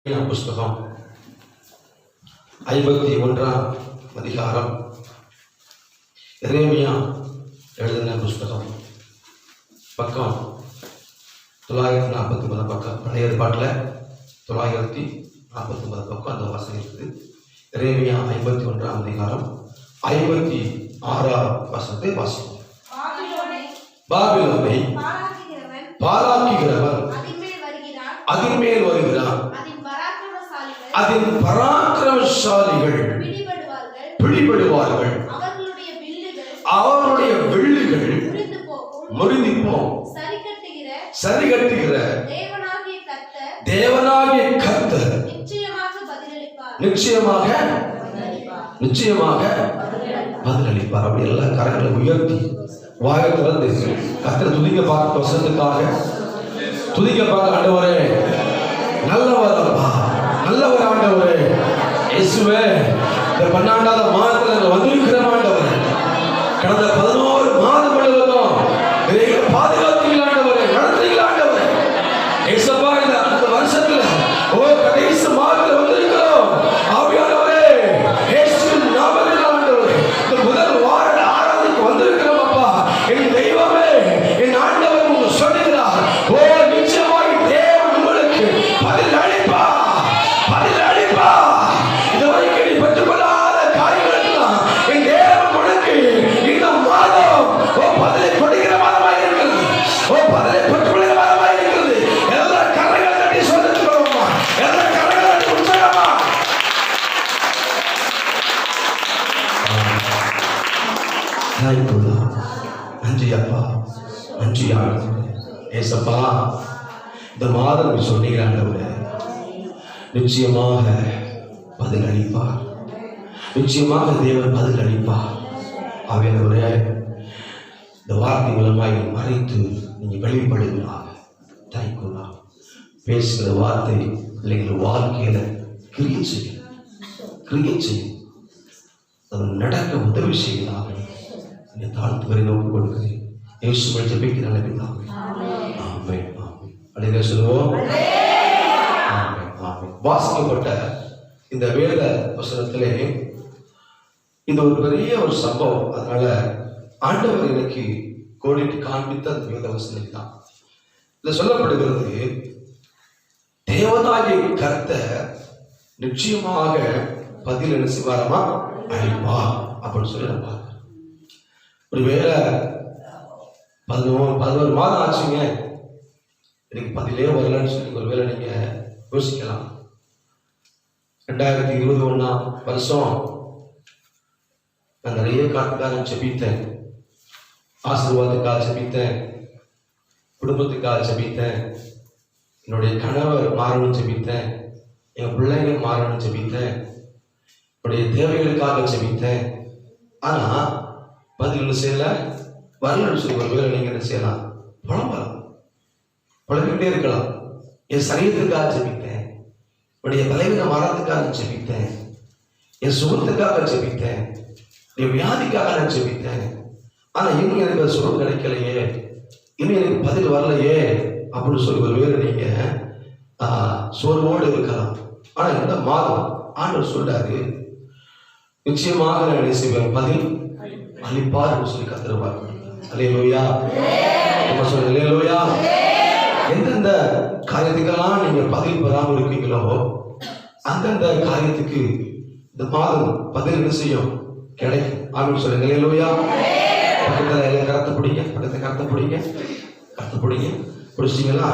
புஸ்தகம் 51ஆம் அதிகாரம். எரேமியா எழுதின புஸ்தகம், பக்கம் 949 பக்கம். பழைய ஏற்பாட்டில் 949 பக்கம் அந்த வாசகம் இருக்குது. எரேமியா 51ஆம் அதிகாரம் 56ஆம் வசனத்தை வாசிக்கும். பாபிலோனை பாழாக்குகிறவன் அதின் மேல் வருகிறான், அதின் பராக்கிரமசாலிகள் பிடிபடுவார்கள், அவர்களுடைய வில்லுகள் முறிந்து போம். சரி கட்டுகிற தேவனாகிய கர்த்தர் நிச்சயமாக பதிலளிப்பார். அப்படி எல்லா கரங்களை உயர்த்தி வாயை திறந்து கர்த்தரை துதிக்க பார்க்க வசனத்துக்காக துதிக்க பார்க்க. ஆண்டவரே நல்லவர் அப்பா, நல்லவர் ஆண்டவரே. இயேசுவே, இந்த 12ஆவது மாதத்தில் வந்திருக்கிற ஆண்டவரே, கடந்த 11 மாதம் முழுவதும் இதை பாதுகாத்தீர்கள் ஆண்டவரே, நடத்துறீர்கள் ஆண்டவரே. இயேசுப்பா, இந்த வருஷத்துல கடைசி மாதத்தில் வந்திருக்கிறோம் ஆவியானவரே. இயேசுவின் நாமத்தில் ஆண்டவரே, இந்த முதல் வார ஆராதனைக்கு வந்திருக்கிறோம் அப்பா. என் தெய்வமே, என் ஆண்டவர் உங்க சொல்லுகிறார், நிச்சயமாய் தேவன் உங்களுக்கு பதில் அளிப்பா, பதில் அளிப்பா. இதுவரைக்கும் நீ பெற்றுக்கொள்ளாத காரியங்களுக்கெல்லாம் என் தேவன் உனக்கு இந்த மாதம் பதிலை கொடுக்கிற மாதமாக இருக்கிறது, பதிலை பெற்றுக்கொள்கிற மாதமாக இருக்கிறது. எல்லா கரைகள் தட்டி சொல்லிட்டுமா, எல்லா கரைகள் தட்டி உற்சாகமா. நன்றி அப்பா, நன்றி ஏசப்பா. இந்த மாதம் சொன்னீங்க, நிச்சயமாக பதில் அளிப்பார், நிச்சயமாக தேவன் பதில் அளிப்பார். ஆவியானவரே, இந்த வார்த்தை மூலமாய் மறைத்து நீங்க வெளிப்படுகிறார். தாய்க்குள்ளா பேசுகிற வார்த்தை பிள்ளைகள் வாழ்க்கையில கிரியேட் செய்யும், அது நடக்க உதவி செய்யலாம். என்னை தாழ்த்து வரை நோக்கி கொடுக்கிறேன். இயேசுவை ஜெபிக்கிற நல்ல ஆமென், ஆமென். அலையில சொல்லுவோம். வாசிக்கப்பட்ட இந்த வேத வசனத்திலே இது ஒரு பெரிய ஒரு சம்பவம். அதனால ஆண்டவர் எனக்கு கோடிட்டு காண்பித்த அந்த வேத வசனம் தான். இதுல சொல்லப்படுகிறது, தேவனாகிய கர்த்தர் நிச்சயமாக பதில் என்ன செய்வாரமா அளிப்பா அப்படின்னு சொல்லி நம்ம பார்க்கிறோம். ஒருவேளை 11 மாதம் ஆச்சுங்க, எனக்கு பதிலே வரலன்னு சொல்லி ஒருவேளை நீங்க யோசிக்கலாம். 2021ஆம் வருஷம் நான் நிறைய காரணத்துக்காக செபித்தேன், ஆசீர்வாதத்துக்காக செபித்தேன், குடும்பத்துக்காக செபித்தேன், என்னுடைய கணவர் மாறணும்னு செபித்தேன், என் பிள்ளைங்க மாறணும்னு செபித்தேன், என்னுடைய தேவைகளுக்காக செபித்தேன். ஆனா பதில் செய்யல, வரலன்னு சொல்லி ஒருவேளை நீங்க என்ன செய்யலாம், புலம்பிக்கிட்டே இருக்கலாம். என் சரீரத்துக்காக செபித்தேன், என்னுடைய பலவீன மரணத்துக்காக செபித்தேன், என் சுகத்துக்காக செபித்தேன், என் வியாதிக்காக நான் செபித்தேன். ஆனா இன்னும் எனக்கு சுகம் கிடைக்கலையே, இன்னும் எனக்கு பதில் வரலையே அப்படின்னு சொல்லி ஒருவேளை நீங்க சோர்வோடு இருக்கலாம். ஆனா இந்த மாதம் ஆண்டவர் சொல்றாரு, நிச்சயமாக நான் என்ன செய்வேன், பதில் அளிப்பார் சொல்லி கத்துருவார். அல்லேலூயா, நம்ம சொல்ல அல்லேலூயா. எந்தெந்த காரியத்துக்கெல்லாம் நீங்க பதில் பெறாமல் இருக்கீங்களோ அந்தந்த காரியத்துக்கு இந்த மாதம் பதில் என்ன செய்யும், கிடைக்கும் அப்படின்னு சொல்லுங்க. அல்லேலூயா. பக்கத்துல கருத்தை பிடிங்க, பக்கத்தை கருத்தை பிடிங்க, பிடிச்சிங்களா?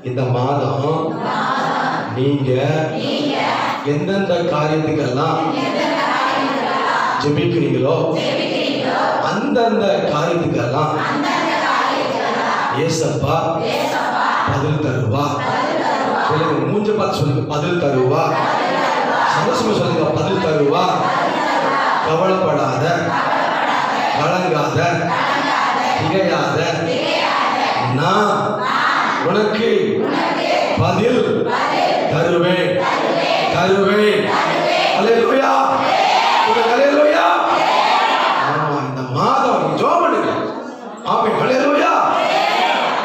இந்த மாதம் நீங்க எந்தெந்த காரியத்துக்கெல்லாம் ஜெபிக்கிறீங்களோ அந்தந்த காரியத்துக்கெல்லாம் ஏசப்பா பதில் தருவா. சொல்லுங்க, மூஞ்ச பார்த்து சொல்லுங்க, பதில் தருவா. சந்தோஷமா சொல்லுங்க, பதில் தருவா. கவலைப்படாத, கலங்காத, திகையாத, நான் உனக்கு பதில் தருவேன். அல்லேலூயா, அல்லேலூயா. இந்த மாதம் நீ ஜெபம் பண்ணுங்க. ஆமென், அல்லேலூயா.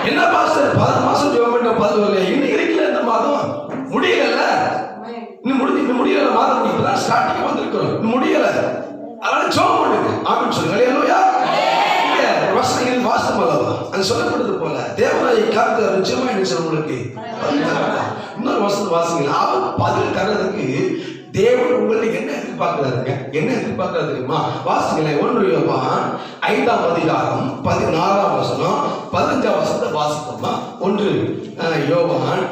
என்ன பாஸ்டர் 10 மாசம் ஜெபம் பண்ண பதில் வரல, இன்னும் இருக்குல்ல, இந்த மாதம் முடியல. சொல்லுங்க. அல்லேலூயா. வசனங்கள் வாசம் அல்லவா அது சொல்லப்படுது போல தேவனாய் கர்த்தர் நிச்சயமா என்ன உங்களுக்கு இன்னொரு வசனம் வாசிங்க. அவர் பதில் தரதுக்கு தேவன் உங்களுக்கு என்ன எதிர்பார்க்கிறாருங்க? என்ன எதிர்பார்க்கிறாரு தெரியுமா? வாசிங்களேன். 1 யோவான் 5ஆம் அதிகாரம் 14ஆம் வசனம் 15ஆம் வசனத்தை வாசிப்போமா? 1 யோவான்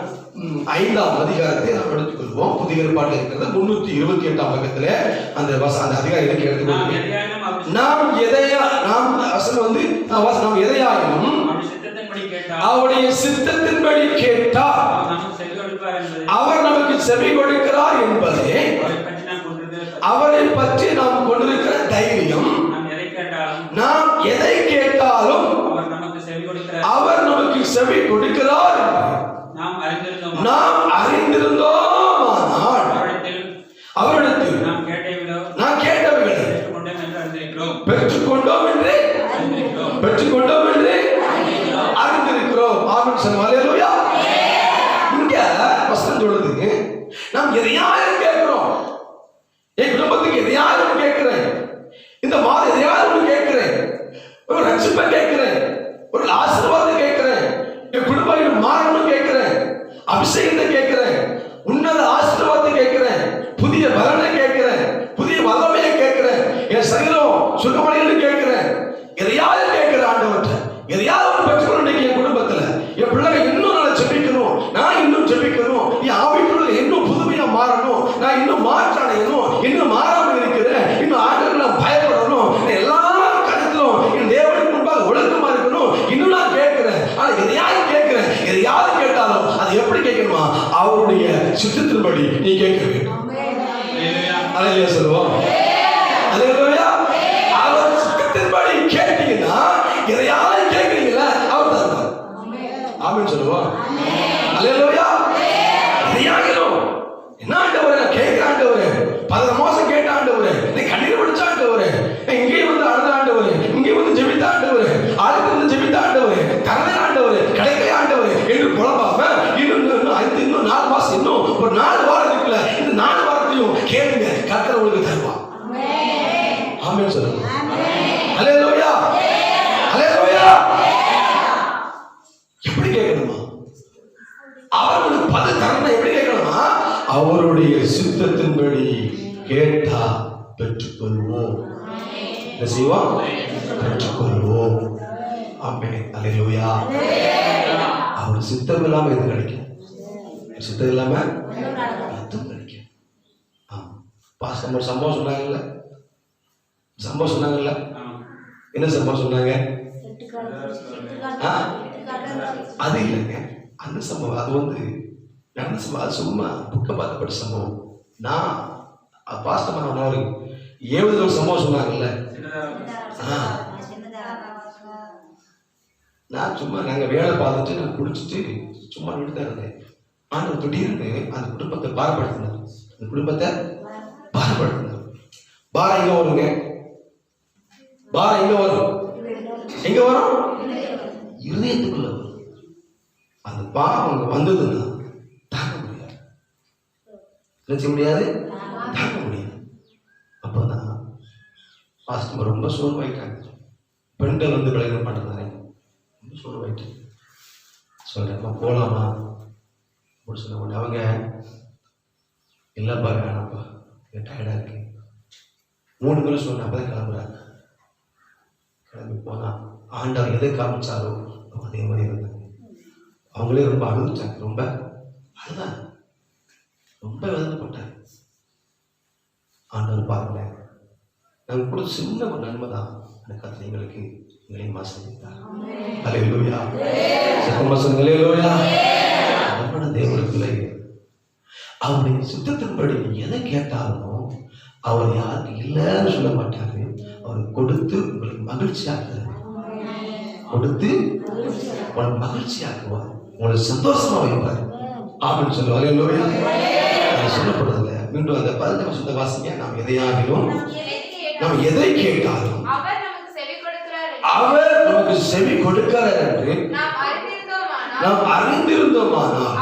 5ஆம் அதிகாரத்தை நாம் எடுத்துக்கொள்வோம். புதிய ஏற்பாட்டில் இருக்கிறது 328ஆம் பக்கத்துல அந்த அதிகாரத்தை எடுத்துக்கொள்வோம். நாம் எதையாயினும் அவருடைய சித்தத்தின்படி கேட்டால் அவர் நமக்கு செவி கொடுக்கிறார் என்பதே அவரை பற்றி நாம் கொண்டிருக்கிற தைரியம். நாம் எதை கேட்டாலும் அவர் நமக்கு செவி கொடுக்கிறார் நாம் அறிந்திருந்தோமானால் அவரிடத்தில் நாம் கேட்டவைகளை பெற்றுக்கொண்டோம் என்று அறிந்திருக்கிறோம். ஆமென் சொல்லுங்க. அல்லேலூயா. இங்க வசனம் சொல்லுது நாம் எதையாவது கேட்கிறோம். என் குடும்பத்துக்கு எதையாவது கேட்கிறேன், இந்த மாதம் எதையாவது கேட்கிறேன், ஒரு ரட்சிப்பை கேட்கிறேன், ஒரு ஆசீர்வாதம் கேட்கிறேன், என் குடும்பம் மாறணும் கேட்கிறேன், அபிஷேகத்தை கேட்கிறேன், உன்னத ஆசீர்வாதத்தை கேட்கிறேன், புதிய பலனை கேட்கிறேன், புதிய வல்லமையை கேட்கிறேன், என் சரீரம் சுகமடைன்னு கேட்கிறேன். எதையாவது கேட்கிறேன் ஆண்டவர்கிட்ட. எதையாவது பெற்றுக்கொள்ள என் குடும்பத்துல என் பிள்ளைங்க இன்னும் நல்லா ஜெபிக்கணும், நான் இன்னும் ஜெபிக்கணும், என் ஆவிக்குள்ள இன்னும் புதுமையா மாறணும், நான் இன்னும் மாற்றடையணும், இன்னும் மாறாமல் இருக்கிறேன், இன்னும் ஆண்டவரை நான் பயப்படணும், எல்லா கருத்திலும் என் தேவனுக்கு முன்பாக ஒழுக்கமா இருக்கணும், இன்னும் நான் கேட்கிறேன். ஆனா எதையாவது கேட்கிறேன். எதையாவது கேட்டாலும் அது எப்படி கேட்கணுமா? அவருடைய சித்தத்தின்படி நீ கேட்க வேண்டும். அல்லேலூயா சொல்லுவோம். அல்லேலூயா. அவர் சித்தத்தின்படி கேட்டீங்கன்னா எதையாவது கேட்கிறீங்களா அவர் தருவார். ஆமென் சொல்லுவோம். அல்லேலூயா. எதையாகிலும் என்ன ஆண்டவரே நான் கேட்கிற ஆண்டவரே, 10 மாசம் கேட்ட ஆண்டவரே, நீ கண்ணீர் வடிச்ச ஆண்டவரே, இங்கேயும் வந்து அழுத ஆண்டவரே, இங்கேயும் வந்து ஜெபித்த ஆண்டவரே, ஆளுக்கு வந்து ஜெபித்த ஆண்டவரே, தரவே ஆண்டவரே, கிடைக்கல ஆண்டவரே என்று புலம்பாம இன்னும் 4 மாசம் இன்னும் ஒரு 4 வாரம் இருக்குல்ல, இந்த 4 வாரத்தையும் கேளுங்க, கர்த்தர் உங்களுக்கு தருவார். ஆமென் சொல்லுங்க. அல்லேலூயா. அல்லேலூயா. எப்படி கேட்கணுமா? அவர்களுக்கு பதில் தரணும். எப்படி கேட்கணுமா? அவருடைய சித்தத்தின்படி கேட்டா பெற்றுக்கொள்வோம். என்ன செய்வோம்? பெற்றுக்கொள்வோம். ஆமென். அல்லேலூயா. அவர் சித்தம் இல்லாம இது கிடைக்கும். சித்தம் இல்லாம எதுவும் கிடைக்கும். பாஸ்டர் ஒரு சம்பவம் சொன்னாங்கல்ல, என்ன சம்பவம் சொன்னாங்க? அது இல்லைங்க, அந்த சம்பவம் அது வந்து நடந்த சம்பவம். அது சும்மா புக்கை பார்க்கப்பட்ட சம்பவம். நான் பாஸ்டர் ஒரு 7 சம்பவம் சொன்னாங்கல்ல, நான் சும்மா நாங்கள் வேலை பார்த்துட்டு நான் குடிச்சிட்டு சும்மா வீட்டு தான் இருந்தேன். ஆனால் திடீர்னு அந்த குடும்பத்தை பாரப்படுத்தினார். அந்த குடும்பத்தை பாரப்படுத்தினார். பாரம் எங்க வருங்க? பாரம் எங்க வரும்? எங்க வரும்? இருதயத்துக்குள்ள வரும். அந்த பாரம் அங்க வந்ததுன்னா தாங்க முடியாது. நினைச்ச முடியாது, தாங்க முடியாது. அப்போதான் பாஸ்டர் ரொம்ப சோர்வாயிட்டாங்க. பெண்கள் வந்து கல்யாணம் பண்ணுறாங்க. ரொம்ப சோர்வாயிட்டு சொல்றேன், போலாமா அப்படின்னு சொன்ன உடனே அவங்க இல்லைப்பா வேணாப்பா, டயர்டாக இருக்கு. 3 பேரும் சொன்ன அப்பதான் கிளம்புறாங்க. கிளம்பி போனா ஆண்டவர் எதை காமிச்சாரோ அதே மாதிரி இருந்தாங்க. அவங்களே ரொம்ப அழுதுட்டாங்க. ரொம்ப அதுதான் ரொம்ப வேதனைப்பட்டாங்க. ஆண்டவர் பாருங்களேன், நாங்கள் கூட சின்ன ஒரு நன்மை தான் எனக்கு எங்களுக்கு எங்களையும் ஆசீர்வதித்தார். அல்லேலூயா. சத்தமா சொல்லுங்க. அல்லேலூயா. நம்மளோட தேவனுடைய பிள்ளைகள் அவருடைய சித்தத்தின்படி எதை கேட்டாலும் அவர் யாருக்கு இல்லைன்னு சொல்ல மாட்டாரு. அவர் கொடுத்து உங்களுக்கு மகிழ்ச்சியாக்குறாரு. கொடுத்து உங்களை மகிழ்ச்சியாக்குவார், உங்களை சந்தோஷமா வைப்பார். ஆமென் சொல்லுவார். அல்லேலூயா. சொல்லப்படுறதில்ல. மீண்டும் அந்த 15 வருஷத்தை வாசிங்க. நாம் எதையாகிலும் நாம் எதை கேட்டாலும் அவர் நமக்கு செவி கொடுக்கிறார் என்று நாம் அறிந்திருந்தோமானால்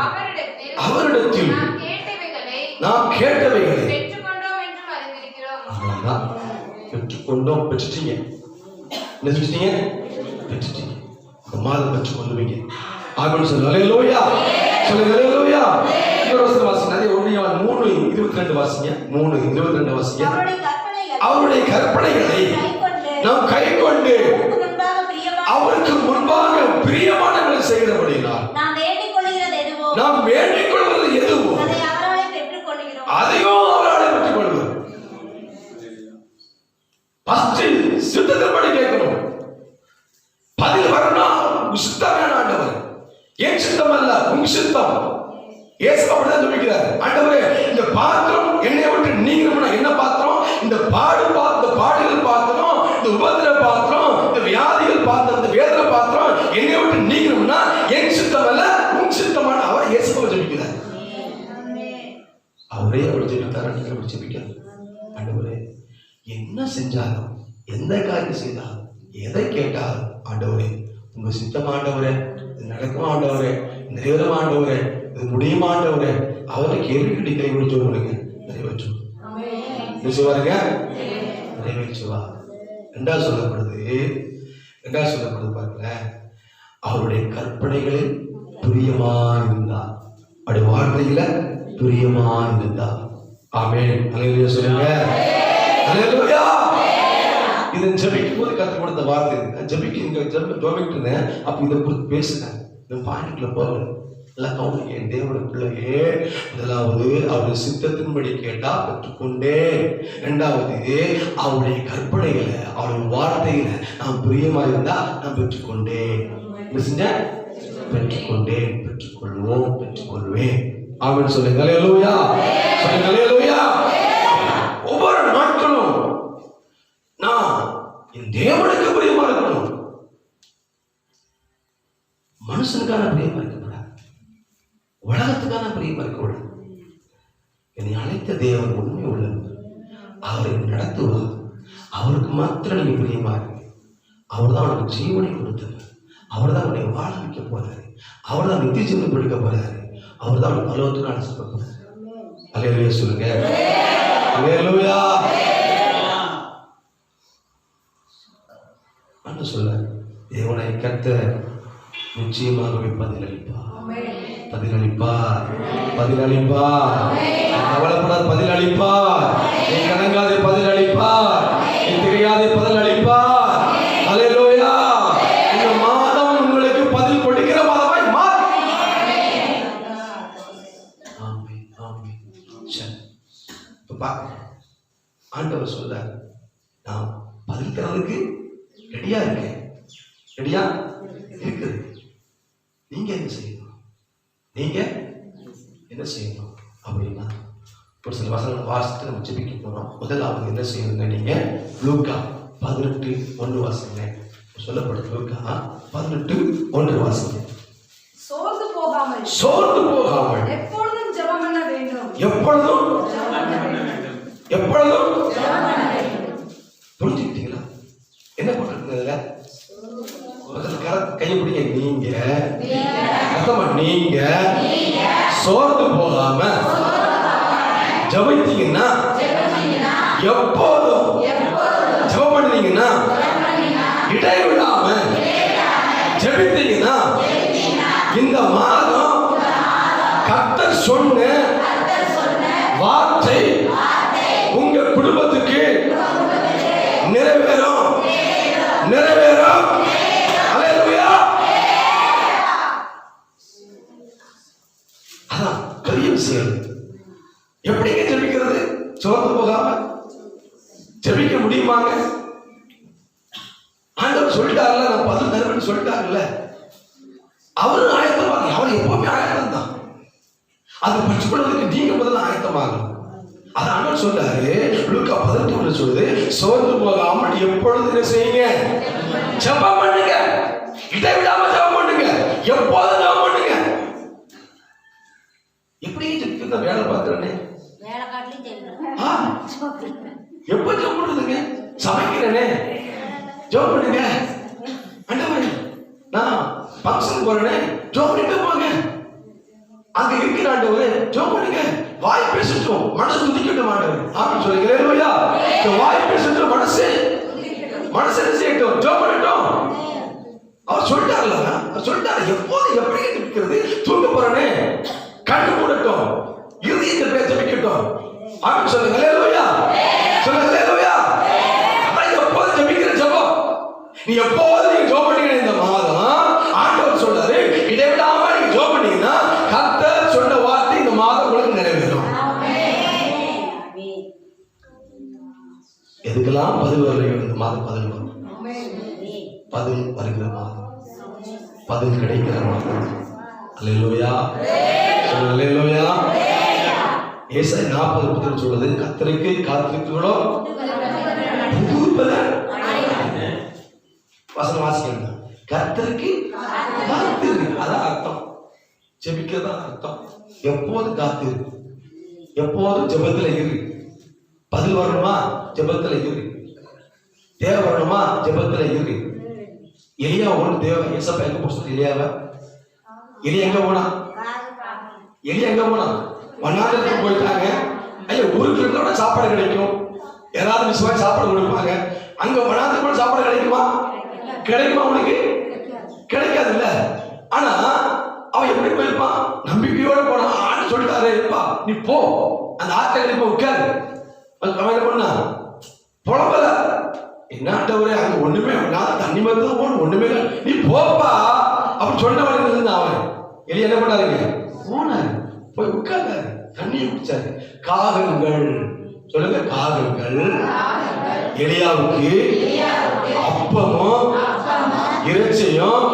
அவரிடத்தில் நாம் கேட்டவைகளை பெற்றுக்கொண்டோம். பெற்றுட்டீங்க. நினைச்சிட்டீங்க, பெற்றுட்டீங்க. இந்த மாதம் பெற்று கொள்ளுவீங்க. ஆமென் சொல்லுங்க. ஹல்லேலூயா சொல்லுங்க. ஹல்லேலூயா. இன்னொரு வசனம் வாசிங்க. அதே 1 யோவான் 3:22 வாசிங்க. 3:22 வாசிங்க. அவருடைய கற்பனைகளை நாம் கைக்கொண்டு அவருக்கு முன்பாக பிரியமானவர்களை செய்கிறபடியால் நாம் வேண்டிக் கொள்வது எதுவோ அதையும் அவராலே பெற்றுக் கொள்வோம். சித்தத்தின்படி கேட்கணும். பதில் வரணும். சித்தம் வேணும் ஆண்டவர். ஏன் சித்தம் அல்ல, உங்க சித்தம். இயேசு அப்படிதான் சொல்லிக்கிறார். ஆண்டவரே, இந்த பாத்திரம் என்னை விட்டு நீங்கணும்னா என்ன பாத்திரம்? இந்த பாடுகள் பாத்திரம், இந்த உபத்திர பாத்திரம், இந்த வியாதிகள் பாத்திரம், இந்த வேதனை பாத்திரம் என்னை விட்டு நீங்கணும்னா என் சித்தம் அல்ல, உன் சித்தமான அவர் இயேசு சொல்லிக்கிறார். அவரே அவர் சொல்லிட்டாரா? நீங்க அப்படி சொல்லிக்கிறார். ஆண்டவரே, என்ன செஞ்சாலும், எந்த காரியம் செய்தாலும், எதை கேட்டாலும், ஆண்டவரே உங்க சித்தம் ஆண்டவரே, இது நடக்கும் ஆண்டவரே, நிறைவேறும் ஆண்டவரே, இது முடியும் ஆண்டவரே, அவரை கேள்வி கை முடிச்சு நிறைவேற்று பாருங்க, நிறைவேற்றுவா. ரெண்டாவது சொல்லப்படுது பாருங்க, அவருடைய கற்பனைகளில் பிரியமாயிருந்தா, அவருடைய வார்த்தையில பிரியமாயிருந்தா. ஆமென். ஹல்லேலூயா சொல்லுங்க. ஹல்லேலூயா. இதை ஜெபிக்கும் போது கற்றுக் கொடுத்த வார்த்தை. ஜெபிக்கிட்டு இருந்தேன். அப்ப இதை குறித்து பேசுனேன். இந்த பாயிண்ட்ல போகல. எல்லாம் கவனிக்க. என் தேவனுடைய பிள்ளையே, முதலாவது அவருடைய சித்தத்தின்படி கேட்டா பெற்றுக்கொண்டேன். இரண்டாவது அவருடைய கற்பனைகளை, அவருடைய வார்த்தையில நான் பிரியமா இருந்தா நான் பெற்றுக்கொண்டேன். பெற்றுக்கொண்டேன், பெற்றுக்கொள்வோம், பெற்றுக்கொள்வேன். ஆமென் சொல்லுங்க. ஹல்லேலூயா சொல்லுங்க. ஹல்லேலூயா. ஒவ்வொரு நாட்களும் நான் என் தேவனுக்கு பிரியமா இருக்கணும். மனுஷனுக்கான பிரியமா இருக்கக்கூடாது, உலகத்துக்கான பிரியமா இருக்கக்கூடாது. என்னை அழைத்த தேவன் உண்மை உள்ளவர். அவரை நடத்துவார். அவருக்கு மாத்திரம் நீங்க பிரியமா இருக்கு. அவர் தான் உனக்கு ஜீவனை கொடுத்தவர். அவர் தான் உன்னை வாழ வைக்க போறாரு. அவர் தான் நித்திய ஜீவனை கொடுக்க போறாரு. அவர் தான் பலவத்துக்கு அழைச்சிட்டு போறாரு. ஹல்லேலூயா சொல்லுங்க. ஹல்லேலூயா. அன்று சொல்ல தேவனை கர்த்தர் நிச்சயமாகவே பதிலளிப்பார். கவலைப்படாத பதிலளிப்பார். நீ கணங்காதே பதிலளிப்பார். நீ தெரியாதே பதிலளிப்பார். ஹல்லேலூயா. இந்த மாதம் உங்களுக்கு பதில் கொடுக்கிற மாதமாய் மாறும். ஆமென். ஆமென். சரி, இப்ப பாருங்க, ஆண்டவர் சொல்ல நான் பதில்கிறதுக்கு ரெடியா இருக்கேன். ரெடியா இருக்குது. நீங்க என்ன செய்யணும்? அப்படின்னா ஒரு சில வசனங்களை வாசித்து நம்ம ஜெபிக்க போறோம். முதலாவது என்ன செய்யணுங்க? நீங்க லூக்கா 18:1 வாசிங்க. சொல்லப்படுது. லூக்கா 18:1 வாசிங்க. சோர்ந்து போகாமல் எப்பொழுதும் ஜெபம் பண்ண வேண்டும். புரிஞ்சுக்கிட்டீங்களா? என்ன பண்றதுல கையை பிடிங்க. நீங்க சோர்ந்து போகாம ஜெபித்தீங்கன்னா, எப்போதும் ஜெபம் பண்ணீங்கன்னா, இடைவிடாம ஜெபித்தீங்கன்னா, இந்த மாதம் கர்த்தர் சொன்ன வார்த்தை உங்க குடும்பத்துக்கு நிறைவேறும். ஹல்லேலூயா. அதான் பெரிய விஷயம். எப்படிங்க ஜெபிக்கிறது? சோர்ந்து போகாம ஜெபிக்க முடியுமாங்க? ஆண்டவர் சொல்லிட்டாருல, நான் பதில் தருவேன்னு சொல்லிட்டாருல்ல. அவரும் ஆயத்தமாக, அவர் எப்பவுமே ஆயத்தம் தான். அதை பெற்றுக்கொள்வதற்கு நீங்க முதல்ல ஆயத்தமாகணும். அது ஆண்டவர் சொல்றாரு. லூக்கா 18 சொல்லுது, சோர்ந்து போகாமல் எப்பொழுது என்ன செய்யுங்க? ஜெபம் பண்ணுங்க. இடைவிடாம ஜெபம் பண்ணுங்க. எப்போதும் ஜெபம் பண்ணுங்க. எப்படி ஜெபிக்கிறத வேலை பார்க்கிறனே, எப்ப ஜெபம் பண்றதுங்க? சமைக்கிறனே ஜெபம் பண்ணுங்க. ஆண்டவரே, நான் ஃபங்க்ஷன் போறேனே ஜெபம் பண்ணிட்டு போங்க. அங்க இருக்கிற ஆண்டவரே ஜெபம் பண்ணுங்க. வாய் பேசட்டும், மனசு துதிக்கட்டும் ஆண்டவர். ஆமென் சொல்லுங்க. ஹல்லேலூயா. வாய் பேசட்டும், மனசு மனசு செய்யட்டும், ஜெபம் பண்ணட்டும். அவர் சொல்லிட்டார்ல, அவர் சொல்லிட்டாரு எப்போது எப்படி ஜெபிக்கிறது, தூங்க போறனே கண்ணு மூடட்டும், இருதயத்தில் பேச ஜெபிக்கட்டும். ஆமென் சொல்லுங்க. ஹல்லேலூயா சொல்லுங்க. ஹல்லேலூயா. அதான் எப்போது ஜெபிக்கிற ஜெபம். நீ எப்போது நீங்க ஜெபம் பண்ணீங்க இந்த மாதம் ஆண்டவர் சொல்றாரு, இடைவிடாம நீங்க ஜெபம் பண்ணீங்கன்னா கர்த்தர் சொன்ன வார்த்தை இந்த மாதம் உங்களுக்கு நிறைவேறும். எதுக்கெல்லாம் பதில் வரலையோ இந்த மாதம் பதில் வரும். பதில் வருகிற மாதம், பதில் கிடைக்கிற மாதம். அல்லேலூயா சொல்லுங்க. அல்லேலூயா. ஏசாயா 40:30 சொல்றது, கர்த்தருக்கு காத்திருக்கிறோ புது பலன். வசனம் வாசிக்கணும். கர்த்தருக்கு காத்திரு, அதான் அர்த்தம். ஜெபிக்கிறதா அர்த்தம். எப்போது காத்திரு, எப்போதும் ஜெபத்துல இரு. பதில் வரணுமா, ஜெபத்துல இரு. தேவை வரணுமா, ஜெபத்துல இரு. எலியா ஒன்று தேவை. ஏசப்பா எங்க போச்சு எலியாவை? எலியா எங்க போனா? எலியா எங்க போனா? வண்ணாந்தத்துக்கு போயிட்டாங்க. ஐயா ஊருக்கு இருந்தோட சாப்பாடு கிடைக்கும், யாராவது விசுவாசி சாப்பாடு கொடுப்பாங்க. அங்க வண்ணாந்தத்துக்கு கூட சாப்பாடு கிடைக்குமா? கிடைக்குமா? உனக்கு கிடைக்காது இல்ல. ஆனா அவன் எப்படி போயிருப்பான்? நம்பிக்கையோட போனான்னு சொல்லிட்டாரு, இருப்பா நீ போ அந்த ஆட்களை போய் உட்காரு. அவன் என்ன பண்ணா? புலம்பல. என்னாட்டவரே அங்க ஒண்ணுமே நான் தண்ணி மருந்து போன ஒண்ணுமே நீ போப்பா அப்படி சொன்னவன் இருந்தா. அவன் எலி என்ன பண்ணாருங்க? போனாரு, போய் உட்கார்ந்தாரு, தண்ணியை குடிச்சாரு. காகங்கள் சொல்லுங்க, காகங்கள் எலியாவுக்கு அப்பமும் இறைச்சியும்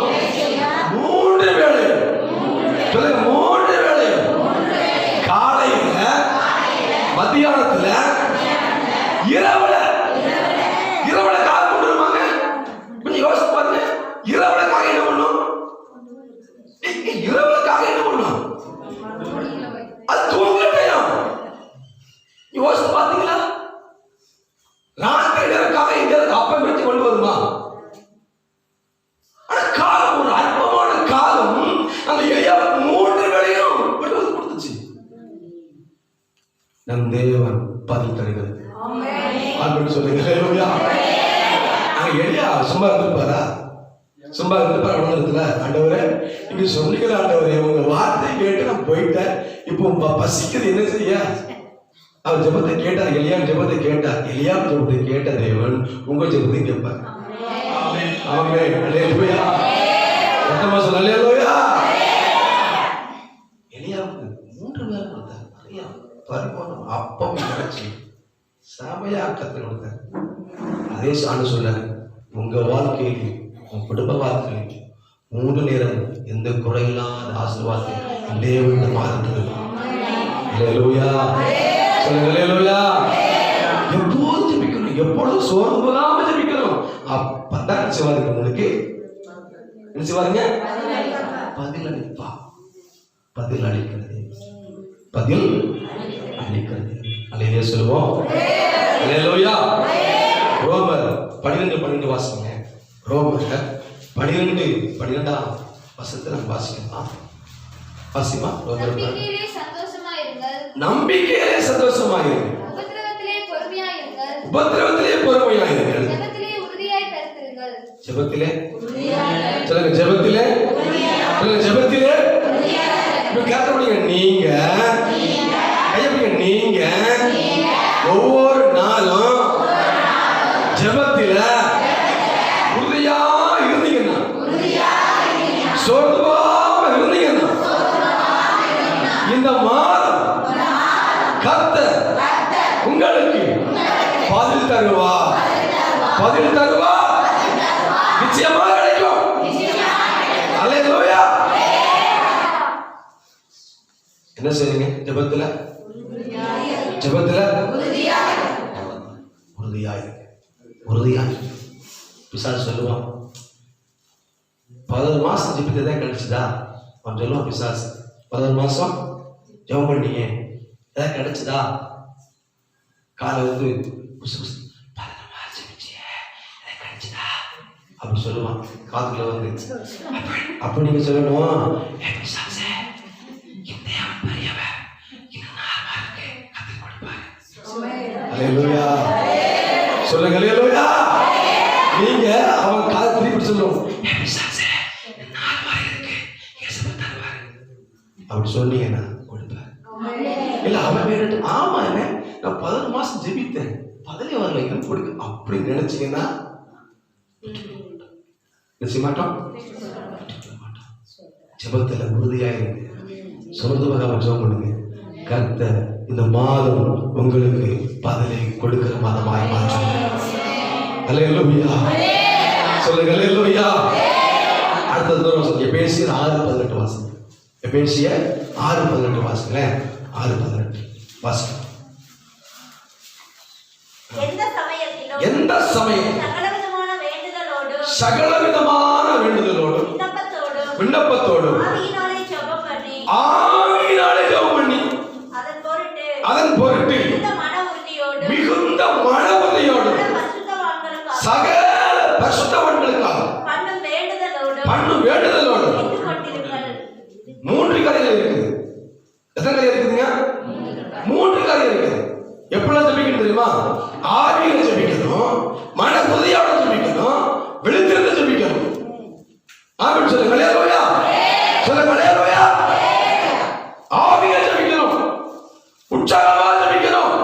3 வேளை சொல்லுங்க, 3 வேளை காலையில, மத்தியானத்துல, இரவுல காக கொண்டு வருவாங்க. கொஞ்சம் யோசிச்சு பாருங்க. இரவுல காக என்ன பண்ணும்? இரவுல காக என்ன பண்ணும்? அது தூங்கட்டையும். யோசிச்சு பாத்தீங்களா? ராத்திரி நேரக்காக எங்க அப்பம் வச்சு கொண்டு வருமா? ஆனா காலம், ஒரு அற்பமான காலம் அந்த எலியாவுக்கு 3 வேளையும் கொண்டு வந்து கொடுத்துச்சு. நம் தேவன் பதில் தருகிறது. ஆமென் சொல்லுங்க. ஹல்லேலூயா. அங்க எலியா சும்மா இருந்துப்பாரா? சும்மா இருந்துப்பாரு இடத்துல. ஆண்டவரே நீங்க சொன்னீங்க ஆண்டவரே, உங்க வார்த்தை கேட்டு நான் போயிட்டேன், இப்போ பசிக்குது என்ன செய்ய? அவர் ஜெபத்தை கேட்டார். எலியா ஜெபத்தை கேட்டார். எலியா ஜெபத்தை கேட்ட தேவன் உங்க ஜெபத்தை கேட்பார். ஆமென் ஆமென். ஹல்லேலூயா. சத்தமா சொல்லுங்க. ஹல்லேலூயா. எலியாவுக்கு 3 வேளை கொடுத்தார். நிறைய பரிமாணம் அப்பம் இறைச்சி சாமையா கத்து கொடுத்தார். அதே சாணு சொல்றாரு, உங்க வாழ்க்கையில், உங்க குடும்ப வாழ்க்கையில் 3 நேரம் எந்த குறையில்லாத ஆசீர்வாதத்தை தேவன் மாறுகிறது. ஹல்லேலூயா சொல்லுங்க. ஹல்லேலூயா. எப்போது ஜெபிக்கணும், எப்பொழுது சோர்ந்து போகாம ஜெபிக்கணும். அப்பதான் நிச்சயவாருங்க உங்களுக்கு நிச்சயவாருங்க பதில் அளிப்பா. பதில் அளிக்கிறது, பதில் அளிக்கிறது. அல்லேலூயா சொல்லுவோம். அல்லேலூயா. ரோமர் 12:12 வாசிங்க. ரோமர் 12:12 வசனத்தை நம்ம வாசிக்கலாம். வாசிமா. ரோமர் நம்பிக்கையிலே சந்தோஷமாயிருங்கள், உபத்திரவத்திலே பொறுமையாயிருங்கள், ஜெபத்திலே சொல்லுங்க, ஜெபத்திலே சொல்லுங்க, ஜெபத்திலே நீங்க நீங்க ஒவ்வொரு நாளும் ஜெபத்தில உறுதியா இருந்தீங்கன்னா, சோர்ந்து போகாம இருந்தீங்கன்னா, இந்த மாதம் கர்த்தர் உங்களுக்கு பதில் தருவா. பதில் தருவா. நிச்சயமா கிடைக்கும். அல்லேலூயா. என்ன செய்யுங்க? ஜெபத்துல உறுதியாய் பிசாசு சொல்லுவான், 11 மாசம் ஜெபித்ததான் கிடைச்சதா? அவன் சொல்லுவான் பிசாசு, 11 மாசம் ஜெபம் பண்ணீங்க ஏதாவது கிடைச்சதா? காலை வந்து அப்படி சொல்லுவான் காதுக்குள்ள வந்து. அப்ப நீங்க சொல்லணும், சொல்லுங்க. அல்லேலூயா. நீங்க அவன் காது திருப்பி சொல்லுவோம் அப்படி சொன்னீங்கன்னா கொடுப்பாரு. இல்ல அவன் வேற ஆமா என்ன நான் 11 மாசம் ஜெபித்தேன் பதிலே வரல இன்னும் கொடுக்க அப்படி நினைச்சீங்கன்னா நிச்சய மாட்டோம். ஜெபத்துல உறுதியாயிருங்க, சொந்த வராம ஜெபம் பண்ணுங்க. கர்த்தர் இந்த மாதம் உங்களுக்கு பதிலை கொடுக்கிற மாதமாய் மாற்றும். அல்லேலூயா சொல்லுங்க, அல்லேலூயா. அடுத்த தடவை எபேசியர் 6:18 வாசம். எபேசியர் 6:18 வாசங்களே. 6:18 வாசம். எந்த சமயம் சகல விதமான வேண்டுதலோடு விண்ணப்பத்தோடு ஆவியினாலே ஜெபம் பண்ணி அதன் பொருட்டு மிகுந்த மன உறுதியோடு சகல பரிசுத்தவான்களுக்காக பண்ணும் வேண்டுதலோடு 3 காரியங்கள் இருக்குது. எத்தனை காரியம் இருக்குதுங்க? 3 காரியம் இருக்குது. எப்பெல்லாம் ஜெபிக்கணும் தெரியுமா? ஆவியில ஜெபிக்கணும், மன உறுதியோட ஜெபிக்கணும், விழித்திருந்து ஜெபிக்கணும். ஆமென் சொல்லுங்க, அல்லேலூயா சொல்லுங்க, அல்லேலூயா. ஆவியில ஜெபிக்கணும், உற்சாகமா ஜெபிக்கணும்,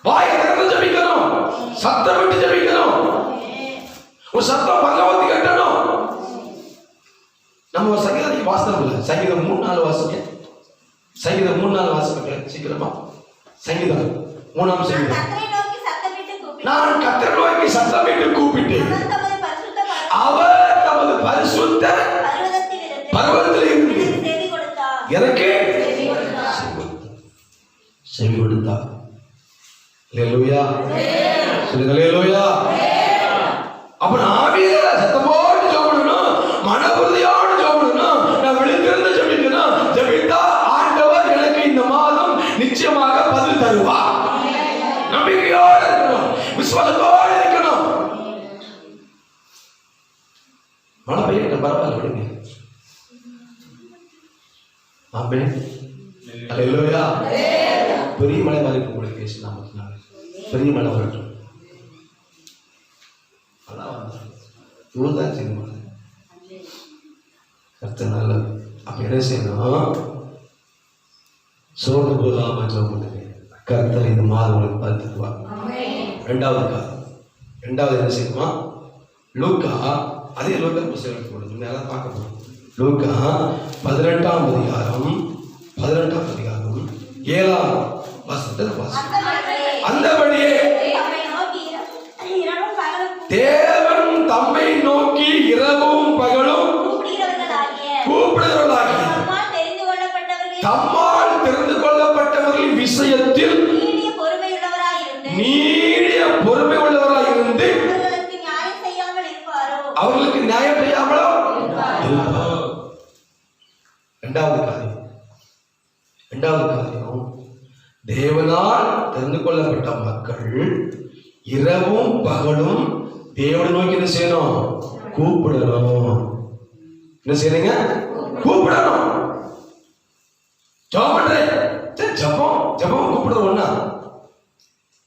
வாயை திறந்து ஜெபிக்கணும், சத்தம் விட்டு ஜெபிக்கணும். ஒரு சத்தம் பகவதி கட்டணும். நம்ம ஒரு சங்கீதத்துக்கு வாசனம் இல்லை. சங்கீதம் 3-4 வாசிக்க. சங்கீதம் 3-4 வாசிக்க சீக்கிரமா. சங்கீதம் 3ஆம் சங்கீதம். நான் கர்த்தரை நோக்கி சத்தமிட்டு கூப்பிட்டேன், அவர் தமது பரிசுத்த பர்வதத்தில் இருந்து எனக்கு செவி கொடுத்தார். அல்லேலூயா சொல்லுங்க, அல்லேலூயா. அப்ப நான் ஆவியில சத்தம் போட்டு ஜெபிக்கணும், மன உறுதியோடு ஜெபிக்கணும், நான் விழித்திருந்து ஜெபிக்கணும். ஜெபித்தா ஆண்டவர் எனக்கு இந்த மாதம் நிச்சயமாக பதில் தருவார். நம்பிக்கையோடு இருக்கணும், விசுவாசத்தோடு இருக்கணும். மழை பெய்யட்டும் பரவாயில்ல விடுங்க. ஆமென் அல்லேலூயா. பெரிய மழை வரைக்கும் உங்களுக்கு பேசலாம். பெரிய மழை வரட்டும். இவ்வளவுதான் செய்யணும். கர்த்தர் நல்லது. அப்ப என்ன செய்யணும்? சோர்ந்து போகாம ஜெபம் பண்ணுங்க. கர்த்தர் இந்த மாதம் உங்களுக்கு பார்த்துக்குவார். ரெண்டாவது என்ன செய்யணுமா? லூக்கா, அதே லூக்கா புத்தகத்தை போடுங்க, நேரம் பார்க்க போறோம். லூக்கா 18ஆம் அதிகாரம் 7ஆம் வசனத்தை வாசிப்போம். அந்தபடியே தேவன் தம்மை நோக்கி இரவும் பகலும் கூப்பிடுகிறவர்களாகிய தம்மால் தெரிந்து கொள்ளப்பட்டவர்களின் விஷயத்தில் நீடிய பொறுமை உள்ளவராய் இருந்து அவர்களுக்கு நியாயம் செய்யாமலோ இருப்பார். இரண்டாவது காரியம் தேவனால் தெரிந்து கொள்ளப்பட்ட மக்கள் இரவும் பகலும் தேவனை நோக்கி என்ன செய்யணும்? கூப்பிடணும். என்ன செய்யறீங்க? கூப்பிடணும். ஜெபம் பண்றேன். ஜெபம் கூப்பிடுறது ஒண்ணா?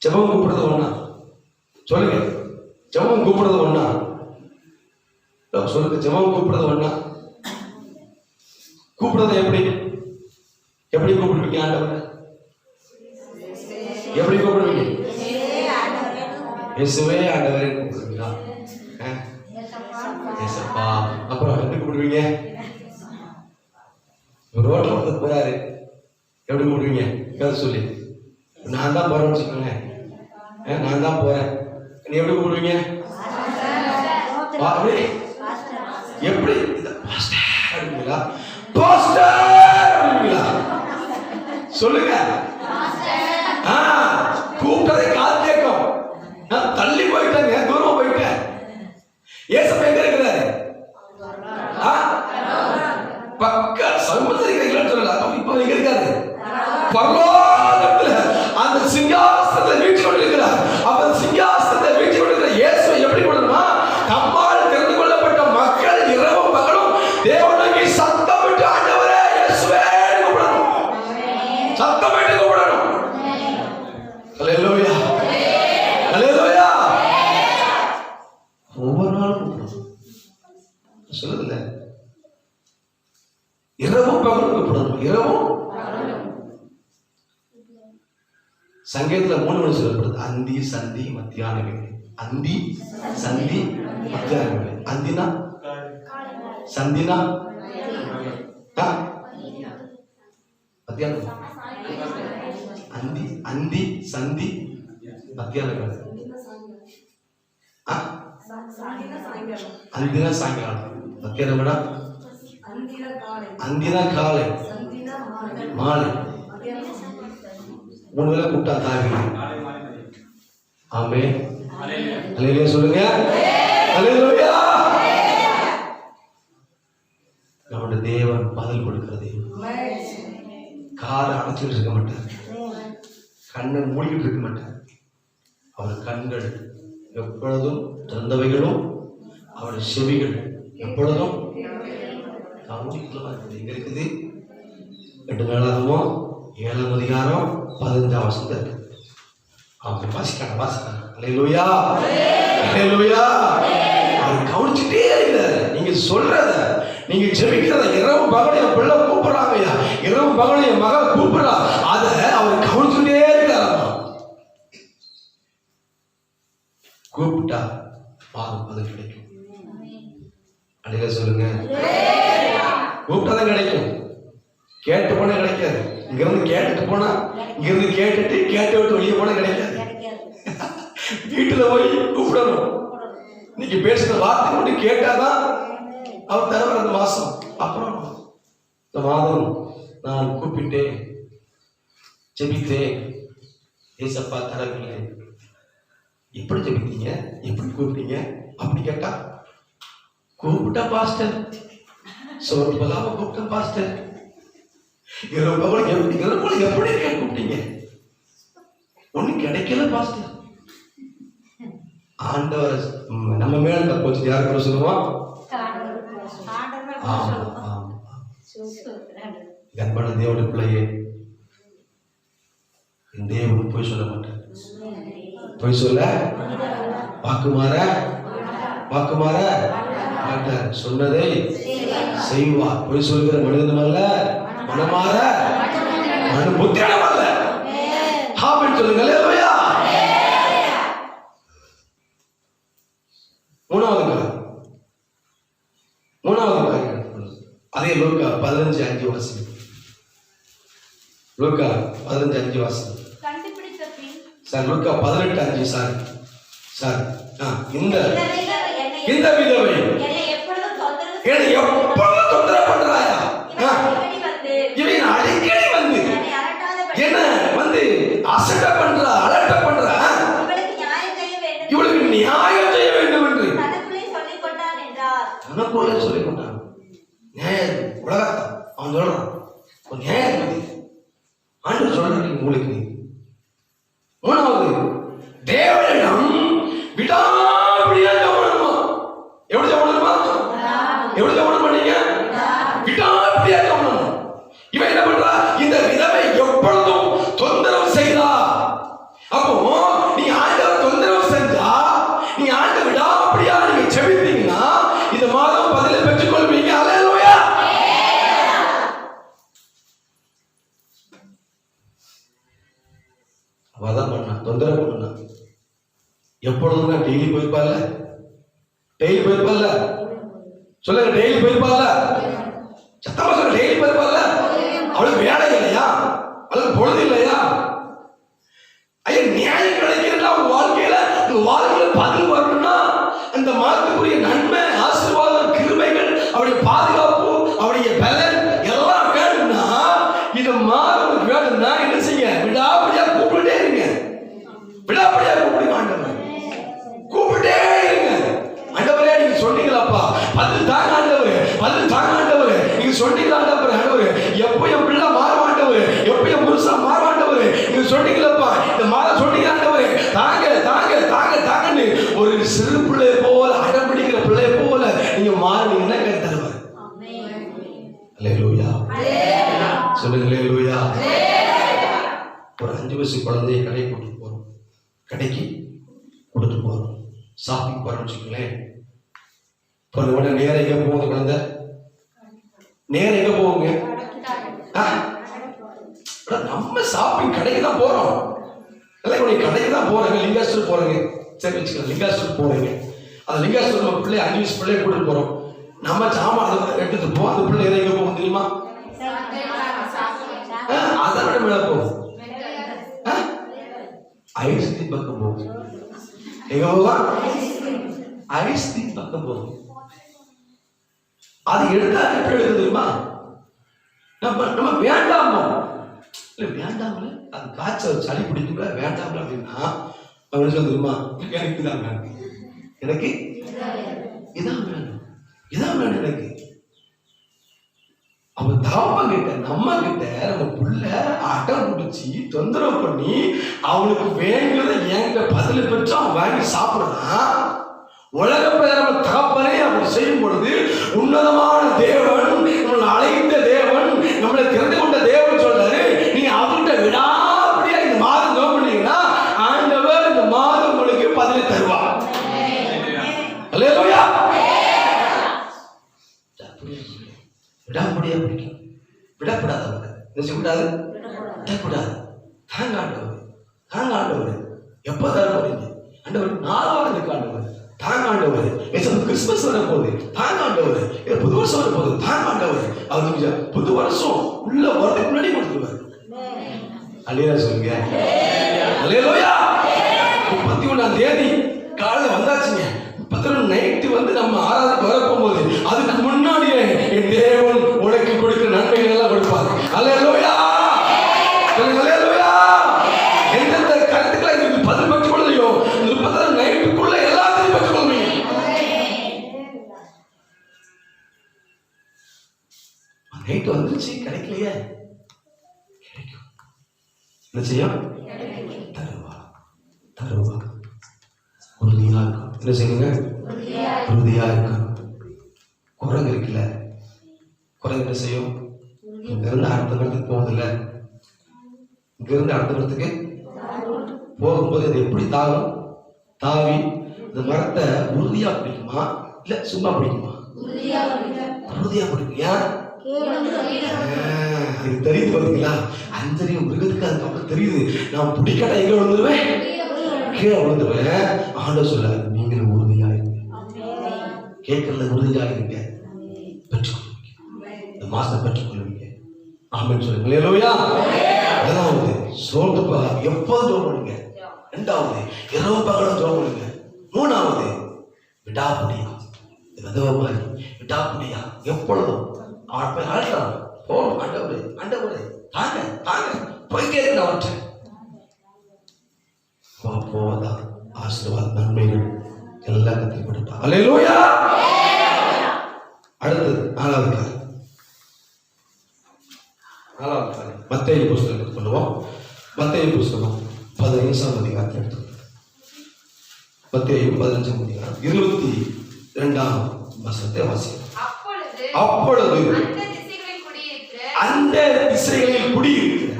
ஜெபம் கூப்பிடுறது ஒண்ணா? சொல்லுங்க. ஜெபம் கூப்பிடுறது ஒண்ணா? சொல்லுங்க. ஜெபம் கூப்பிடுறது ஒண்ணா? கூப்பிடுறது எப்படி கூப்பிடுவீங்க? ஆண்டவரை எப்படி கூப்பிடுவீங்க? இயேசுவே ஆண்டவரே கூப்பிடுவீங்களா? ஏசப்பா. அப்புறம் எப்படி கூப்பிடுவீங்க? ரோட்ல வந்து போறாரு, எப்படி கூப்பிடுவீங்க? கேட்க சொல்லி நான் தான் போறேன்னு வச்சுக்கோங்க. நான் தான் போறேன், நீ எப்படி கூப்பிடுவீங்க? எப்படி? சொல்லுங்க. கூப்பிட்டதை கால் கேட்கும். நான் தள்ளி போயிட்டேங்க, தூரமா போயிட்டேன். ஏசப்பா எங்க இருக்கிறாரு? பக்க சமுத்திரிகள் சொல்லல. இப்ப எங்க இருக்காரு? பரலோகத்துல அந்த சிங்காசனத்தை வீழ்ச்சி கொண்டிருக்கிறார். அப்ப சிங்காசனத்தை வீழ்ச்சி கொண்டிருக்கிற இயேசு எப்படி பண்ணணுமா? தம்மால் தெரிந்து கொள்ளப்பட்ட மக்கள் இரவும் பகலும் தேவனுக்கு சத்தமிட்டு ஆண்டவரே இயேசுவே கூப்பிடணும். சத்தமிட்டு கூப்பிடணும். அல்லேலூயா அல்லேலூயா. உபயோகப்படணும். இரவும் சங்கீதத்துல 3 மணி சொல்லப்படுது. அந்தி சந்தி மத்தியான வேலை. அந்தி சந்தி மத்தியான வேலை. அந்தினா சந்தினா மத்தியானம். அந்தி அந்தி சந்தி மத்தியான வேலை. அந்தினா சாயங்காலம். மத்தியானம் வேணா அந்தினா காலை மாலை. 3 வேளை கூப்பிட்டா தாவி. ஆமென். அல்லேலூயா சொல்லுங்க. அல்லேலூயா. நம்முடைய தேவன் பதில் கொடுக்கிறது. காதை அடைச்சிட்டு இருக்க மாட்டார், கண்ணை மூடிக்கிட்டு இருக்க மாட்டார். அவர் கண்கள் எப்பொழுதும் திறந்தவைகளும் அவருடைய செவிகள் எப்பொழுதும் எங்க இருக்குது? 2 நாளாகமும் 7ஆம் அதிகாரம் 15ஆம் வசனம் இருக்கு. அவங்க வாசிக்காங்க. அல்லேலூயா அல்லேலூயா. அவர் கவனிச்சுட்டே இருக்கிறாரு. நீங்க சொல்றத, நீங்க ஜெபிக்கிறத, இரவு பகல் என் பிள்ளை கூப்பிடுறாங்கய்யா, இரவு பகல் என் மகள் கூப்பிடுறா, அத அவர் கவனிச்சுட்டே இருக்கிறாரா. கூப்பிட்டா பதில் கிடைக்கும். அல்லேலூயா சொல்லுங்க. கூப்பிட்டாதான் கிடைக்கும், கேட்டு போனா கிடைக்காது. இங்கிருந்து கேட்டுட்டு போனா, இங்கிருந்து கேட்டுட்டு கேட்டு விட்டு வெளியே போனா கிடைக்காது. வீட்டுல போய் கூப்பிடணும். இன்னைக்கு பேசுற வார்த்தை மட்டும் கேட்டாதான் அவர் தருவார் அந்த மாசம். அப்புறம் இந்த மாதம் நான் கூப்பிட்டேன், ஜெபித்தேன், ஏசப்பா தரவில்லை. எப்படி ஜெபித்தீங்க, எப்படி கூப்பிட்டீங்க அப்படி கேட்டா, கூப்பிட்டா பாஸ்டர், சோறு பலாம கூப்பிட்ட பாஸ்டர், எப்படி கூப்பிட்டீங்க, ஒண்ணு கிடைக்கல பாஸ்டர். ஆண்டவர் நம்ம மேல கொஞ்சம் யார் கூட சொல்லுவோம். கண்பான தேவனுடைய பிள்ளையே, தேவன் போய் சொல்ல மாட்டார். போய் சொல்ல வாக்கு மாற மாட்டார். சொன்னதை செய்வார். போய் சொல்கிற மனிதனும் அல்ல, மனமாற புத்திரனும் அல்ல. ஆமென் சொல்லுங்க. அல்லேலூயா. மூணாவது காரியம் அதே லூக்கா 15:5 வாசம். லூக்கா 15:5 வாசம். சார் லூக்கா 18:5 சார். இந்த விதவை என்னை எப்பொழுதும் தொந்தரவு பண்றாயா? இவன் அடிக்கடி வந்து என்ன வந்து அசட்ட பண்றா, அலட்ட பண்றா. இவளுக்கு நியாயம் செய்ய வேண்டும் என்று தனக்குள்ளே சொல்லிக் கொண்டான். நியாயம் உலகத்தை அவன் சொல்றான். ஒரு நியாயம் ஆண்டு சொல்றேன் உங்களுக்கு. மூணாவது, தேவனிடம் விடாப்பிடியா ஜெபமா. எப்படி ஜெபமா? எப்படி ஜெபம் பண்ணீங்க? விடாப்பிடியா ஜெபம். இவன் என்ன பண்றா? இந்த விதவை எப்பொழுதும் தொந்தரவு செய்தா. அப்போ நீ ஆண்டவர் தொந்தரவு செஞ்சா, நீ ஆண்டவர் விடாப்பிடியா நீங்க ஜெபித்தீங்கன்னா இந்த மாதம் பதிலை பெற்றுக் கொள்வீங்க. அல்லேலூயா. அவதான் பண்ணா, தொந்தரவு பண்ணா. எப்பொழுதும் நான் டெய்லி போயிருப்பால சொல்லுங்க. டெய்லி போயிருப்பால, சத்தமா சொல்ல. டெய்லி போயிருப்பால. அவளுக்கு வேலை இல்லையா? அவளுக்கு பொழுது இல்லையா? ஐயா, நியாயம் கிடைக்கிறதா உங்க வாழ்க்கையில பதில் வரணும்னா அந்த மாதத்துக்குரிய நன்மை, ஆசீர்வாதம், கிருபைகள், அவருடைய பாதுகாப்பு, அவருடைய பலன் எல்லாம் வேணும்னா, இது மாதம் வேணும்னா என்ன செய்ய? விடாப்படியா கூப்பிட்டே இருங்க. விடாப்படியா கூப்பிடுங்க. ஆண்டவரே கூப்பிட்டே இருங்க. ஆண்டவரே நீங்க சொன்னீங்களாப்பா, பதில் தாங்க ஆண்டவரே, பதில் தாங்க ஆண்டவரே. நீங்க சொன்னீங்களா ஆண்டவரே, எப்போ என் பிள்ளை மாறுவாண்டவரே, எப்போ என் புருஷன் மாறுவாண்டவரே, நீங்க சொன்னீங்களப்பா, இந்த மாதம் சொன்னீங்க ஆண்டவரே, தாங்க தாங்க தாங்க தாங்கன்னு ஒரு சிறு பிள்ளை போல, அடம் பிடிக்கிற பிள்ளை போல நீங்க மாறுனீங்கன்னா கருத்து தருவார். அல்லேலூயா சொல்லுங்க. அல்லேலூயா. ஒரு 5 வயசு குழந்தைய கடைக்கு கூட்டிட்டு போறோம். கடைக்கு கொடுத்து போறோம். ஷாப்பிங் போறோம்னு வச்சுக்கோங்களேன். போன உடனே நேரம் எங்க போகுது குழந்தை? நேரம் எங்க போகுங்க? ஷாப்பிங் கடைக்கு தான் போறோம். எல்லாம் கடைக்கு தான் போறேங்க. லிங்காஸ்டர் போறேங்க, சரி வச்சுக்கலாம். லிங்காஸ்டர் போறேங்க. அந்த லிங்காஸ்டர் நம்ம பிள்ளை 5 வயசு பிள்ளைய கூட்டிட்டு போறோம். நம்ம சாமான் எடுத்துட்டு போவோம். அந்த பிள்ளை எங்க போகும் தெரியுமா? அதை விட மேல போகும். ஐஸ்கிரீம் பக்கம் போகும். எங்க போகும்? ஐஸ்கிரீம் பக்கம் போகும். அது எடுத்தா எப்படி எடுக்க தெரியுமா? நம்ம வேண்டாமோ இல்லை, வேண்டாமல அது காய்ச்சல் சளி பிடிக்கும்ல, வேண்டாமல அப்படின்னா அவன் சொல்ல தெரியுமா? எனக்கு இதான் வேணும், எனக்கு இதான் வேணும், இதான் வேணும் எனக்கு. அவன் தாப்பன் கிட்ட நம்ம கிட்ட நம்ம புள்ள அடம் பிடிச்சி தொந்தரவு பண்ணி அவனுக்கு வேணுங்கிறத என்கிட்ட பதில பெற்று அவன் வாங்கி சாப்பிடறான். உலக பிரகாரம் தகப்பனே அப்படி செய்யும் பொழுது உன்னதமான தேவன், நம்மளை அழைத்த தேவன், நம்மளை தெரிந்து கொண்ட தேவன் சொல்றாரு, நீ அவர்கிட்ட விடாப்படியா இந்த மாதம் ஜெபம் பண்ணீங்கன்னா ஆண்டவர் இந்த மாதம் உங்களுக்கு பதிலை தருவார். அல்லேலூயா. விடாப்படியா பிடிக்கும், விடப்படாத என்ன செய்யக்கூடாது, விடக்கூடாது. தாங்க ஆண்டவர், தாங்க ஆண்டவர், எப்போ தர போறீங்க ஆண்டவர்? 4 இருக்கு ஆண்டவர், தாங்க ஆண்டவர். கிறிஸ்துமஸ் வர போகுது, தாங்க ஆண்டவர். புது வருஷம் வர போகுது, தாங்க ஆண்டவர். அவருக்கு புது வருஷம் உள்ள வரதுக்கு முன்னாடி கொடுத்துருவாரு. அல்லேலூயா சொல்லுங்க. அல்லேலூயா. 31ஆம் தேதி காலையில வந்தாச்சுங்க. 32 நைட்டு வந்து நம்ம ஆராதனைக்கு வர போகும்போது அதுக்கு முன்னாடியே என் தேவன் உனக்கு கொடுக்கிற நன்மைகள் எல்லாம் கொடுப்பார். அல்லேலூயா. அல்லேலூயா. எந்தெந்த கருத்துக்களை இதுக்கு பதில் பெற்றுக் கொள்ளையோ 32 நைட்டுக்குள்ள எல்லாத்தையும் பெற்றுக் கொள்வீங்க. நைட்டு வந்துருச்சு, கிடைக்கலையே, கிடைக்கும். என்ன செய்யும்? தருவா, தருவா. உறுதியா இருக்கும். என்ன செய்யுங்க? உறுதியா இருக்கும். குரங்கு இருக்குல்ல, குரங்கு என்ன செய்யும்? இங்க இருந்து அடுத்த இடத்துக்கு போகுதில்ல, இங்க இருந்து அடுத்த இடத்துக்கு போகும்போது அது எப்படி தாவும்? தாவி இந்த மரத்தை உறுதியா பிடிக்குமா இல்ல சும்மா பிடிக்குமா? உறுதியா பிடிக்கும். ஏன்? இது தெரியுது பாத்தீங்களா? அஞ்சறியும் மிருகத்துக்கு அதுக்கப்புறம் தெரியுது, நான் பிடிக்காட்ட எங்க விழுந்துருவேன், கீழே விழுந்துருவேன். ஆண்டவர் சொல்ல, நீங்களும் உறுதியா இருங்க, கேட்கறதுல உறுதியா இருங்க, பெற்றுக்கொள்வீங்க, இந்த மாசத்தை பெற்றுக்கொள்வீங்க. ஆமென் சொல்லுங்க. அல்லேலூயா. முதலாவது சோர்ந்து எப்போதும் ஜெபம் பண்ணுங்க. 2வது இரவு பகலும் ஜெபம் பண்ணுங்க. 3வது விடாப்படியா, விதவமாய் விடாப்படியா எப்பொழுதும் அவன் போய் ஆடுறான் போகணும். ஆண்டவரே, ஆண்டவரே, தாங்க தாங்க போய் கேட்கணும் அவற்றை. போவதான் ஆசீர்வாத நன்மைகள் எல்லாம் கத்திப்படுத்தா. அல்லேலூயா. அடுத்தது 4வது காரியம். மத்தேயு புஸ்தகம் சொல்லுவோம். மத்தேயு புஸ்தகம் 15ஆம் அதிகாரத்தை எடுத்து, மத்தேயு 15ஆம் அதிகாரம் 22ஆம் வசனத்தை வாசிக்கிறோம். அப்பொழுது அந்த திசைகளில் குடியிருக்கிற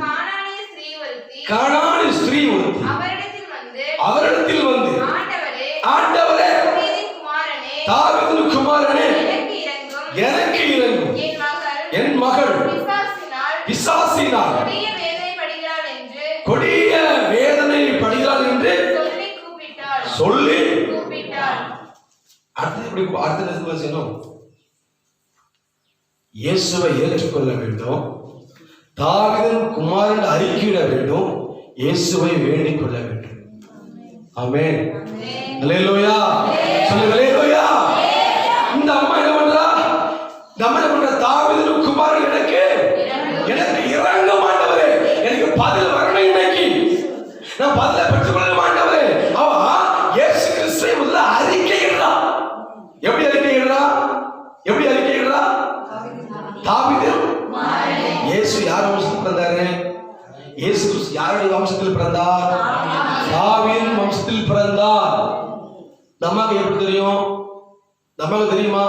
கானானிய ஸ்திரீ ஒருத்தி அவரிடத்தில் வந்து, ஆண்டவரே, தாவீதின் குமாரனே, எனக்கு இரங்கும், என் மகள் பிசாசினால் கொடிய வேதனை படுகிறாள் என்று சொல்லி கூப்பிட்டாள். அடுத்த செய்யணும், இயேசுவை ஏற்றுக்கொள்ள வேண்டும், தாவீதின் குமாரன் அறிக்கையிட வேண்டும், இயேசுவை வேண்டிக் கொள்ள வேண்டும். ஆமென். அல்லேலூயா. சொல்லுங்க அல்லேலூயா. இந்த அம்மா என்ன பண்றா? இந்த அம்மா என்ன பண்றா? தாவீதின் குமாரன் எனக்கு இரங்கும் ஆண்டவரே, எனக்கு பதில் வரணும், இன்னைக்கு நான் பதிலை பெற்றுக்கொள்ள ஆண்டவரே. அவ இயேசு கிறிஸ்துவை முதல்ல அறிக்கையிடுறா. எப்படி அறிக்கையிடுறா? எப்படி அறிக்கையிடுறா? தாவீதின் இயேசு யார் வம்சத்தில் பிறந்தாரு? இயேசு கிறிஸ்து யாருடைய வம்சத்தில் பிறந்தார்? தாவீதின் வம்சத்தில் பிறந்தார். நமக்கு எப்படி தெரியும்? நமக்கு தெரியுமா?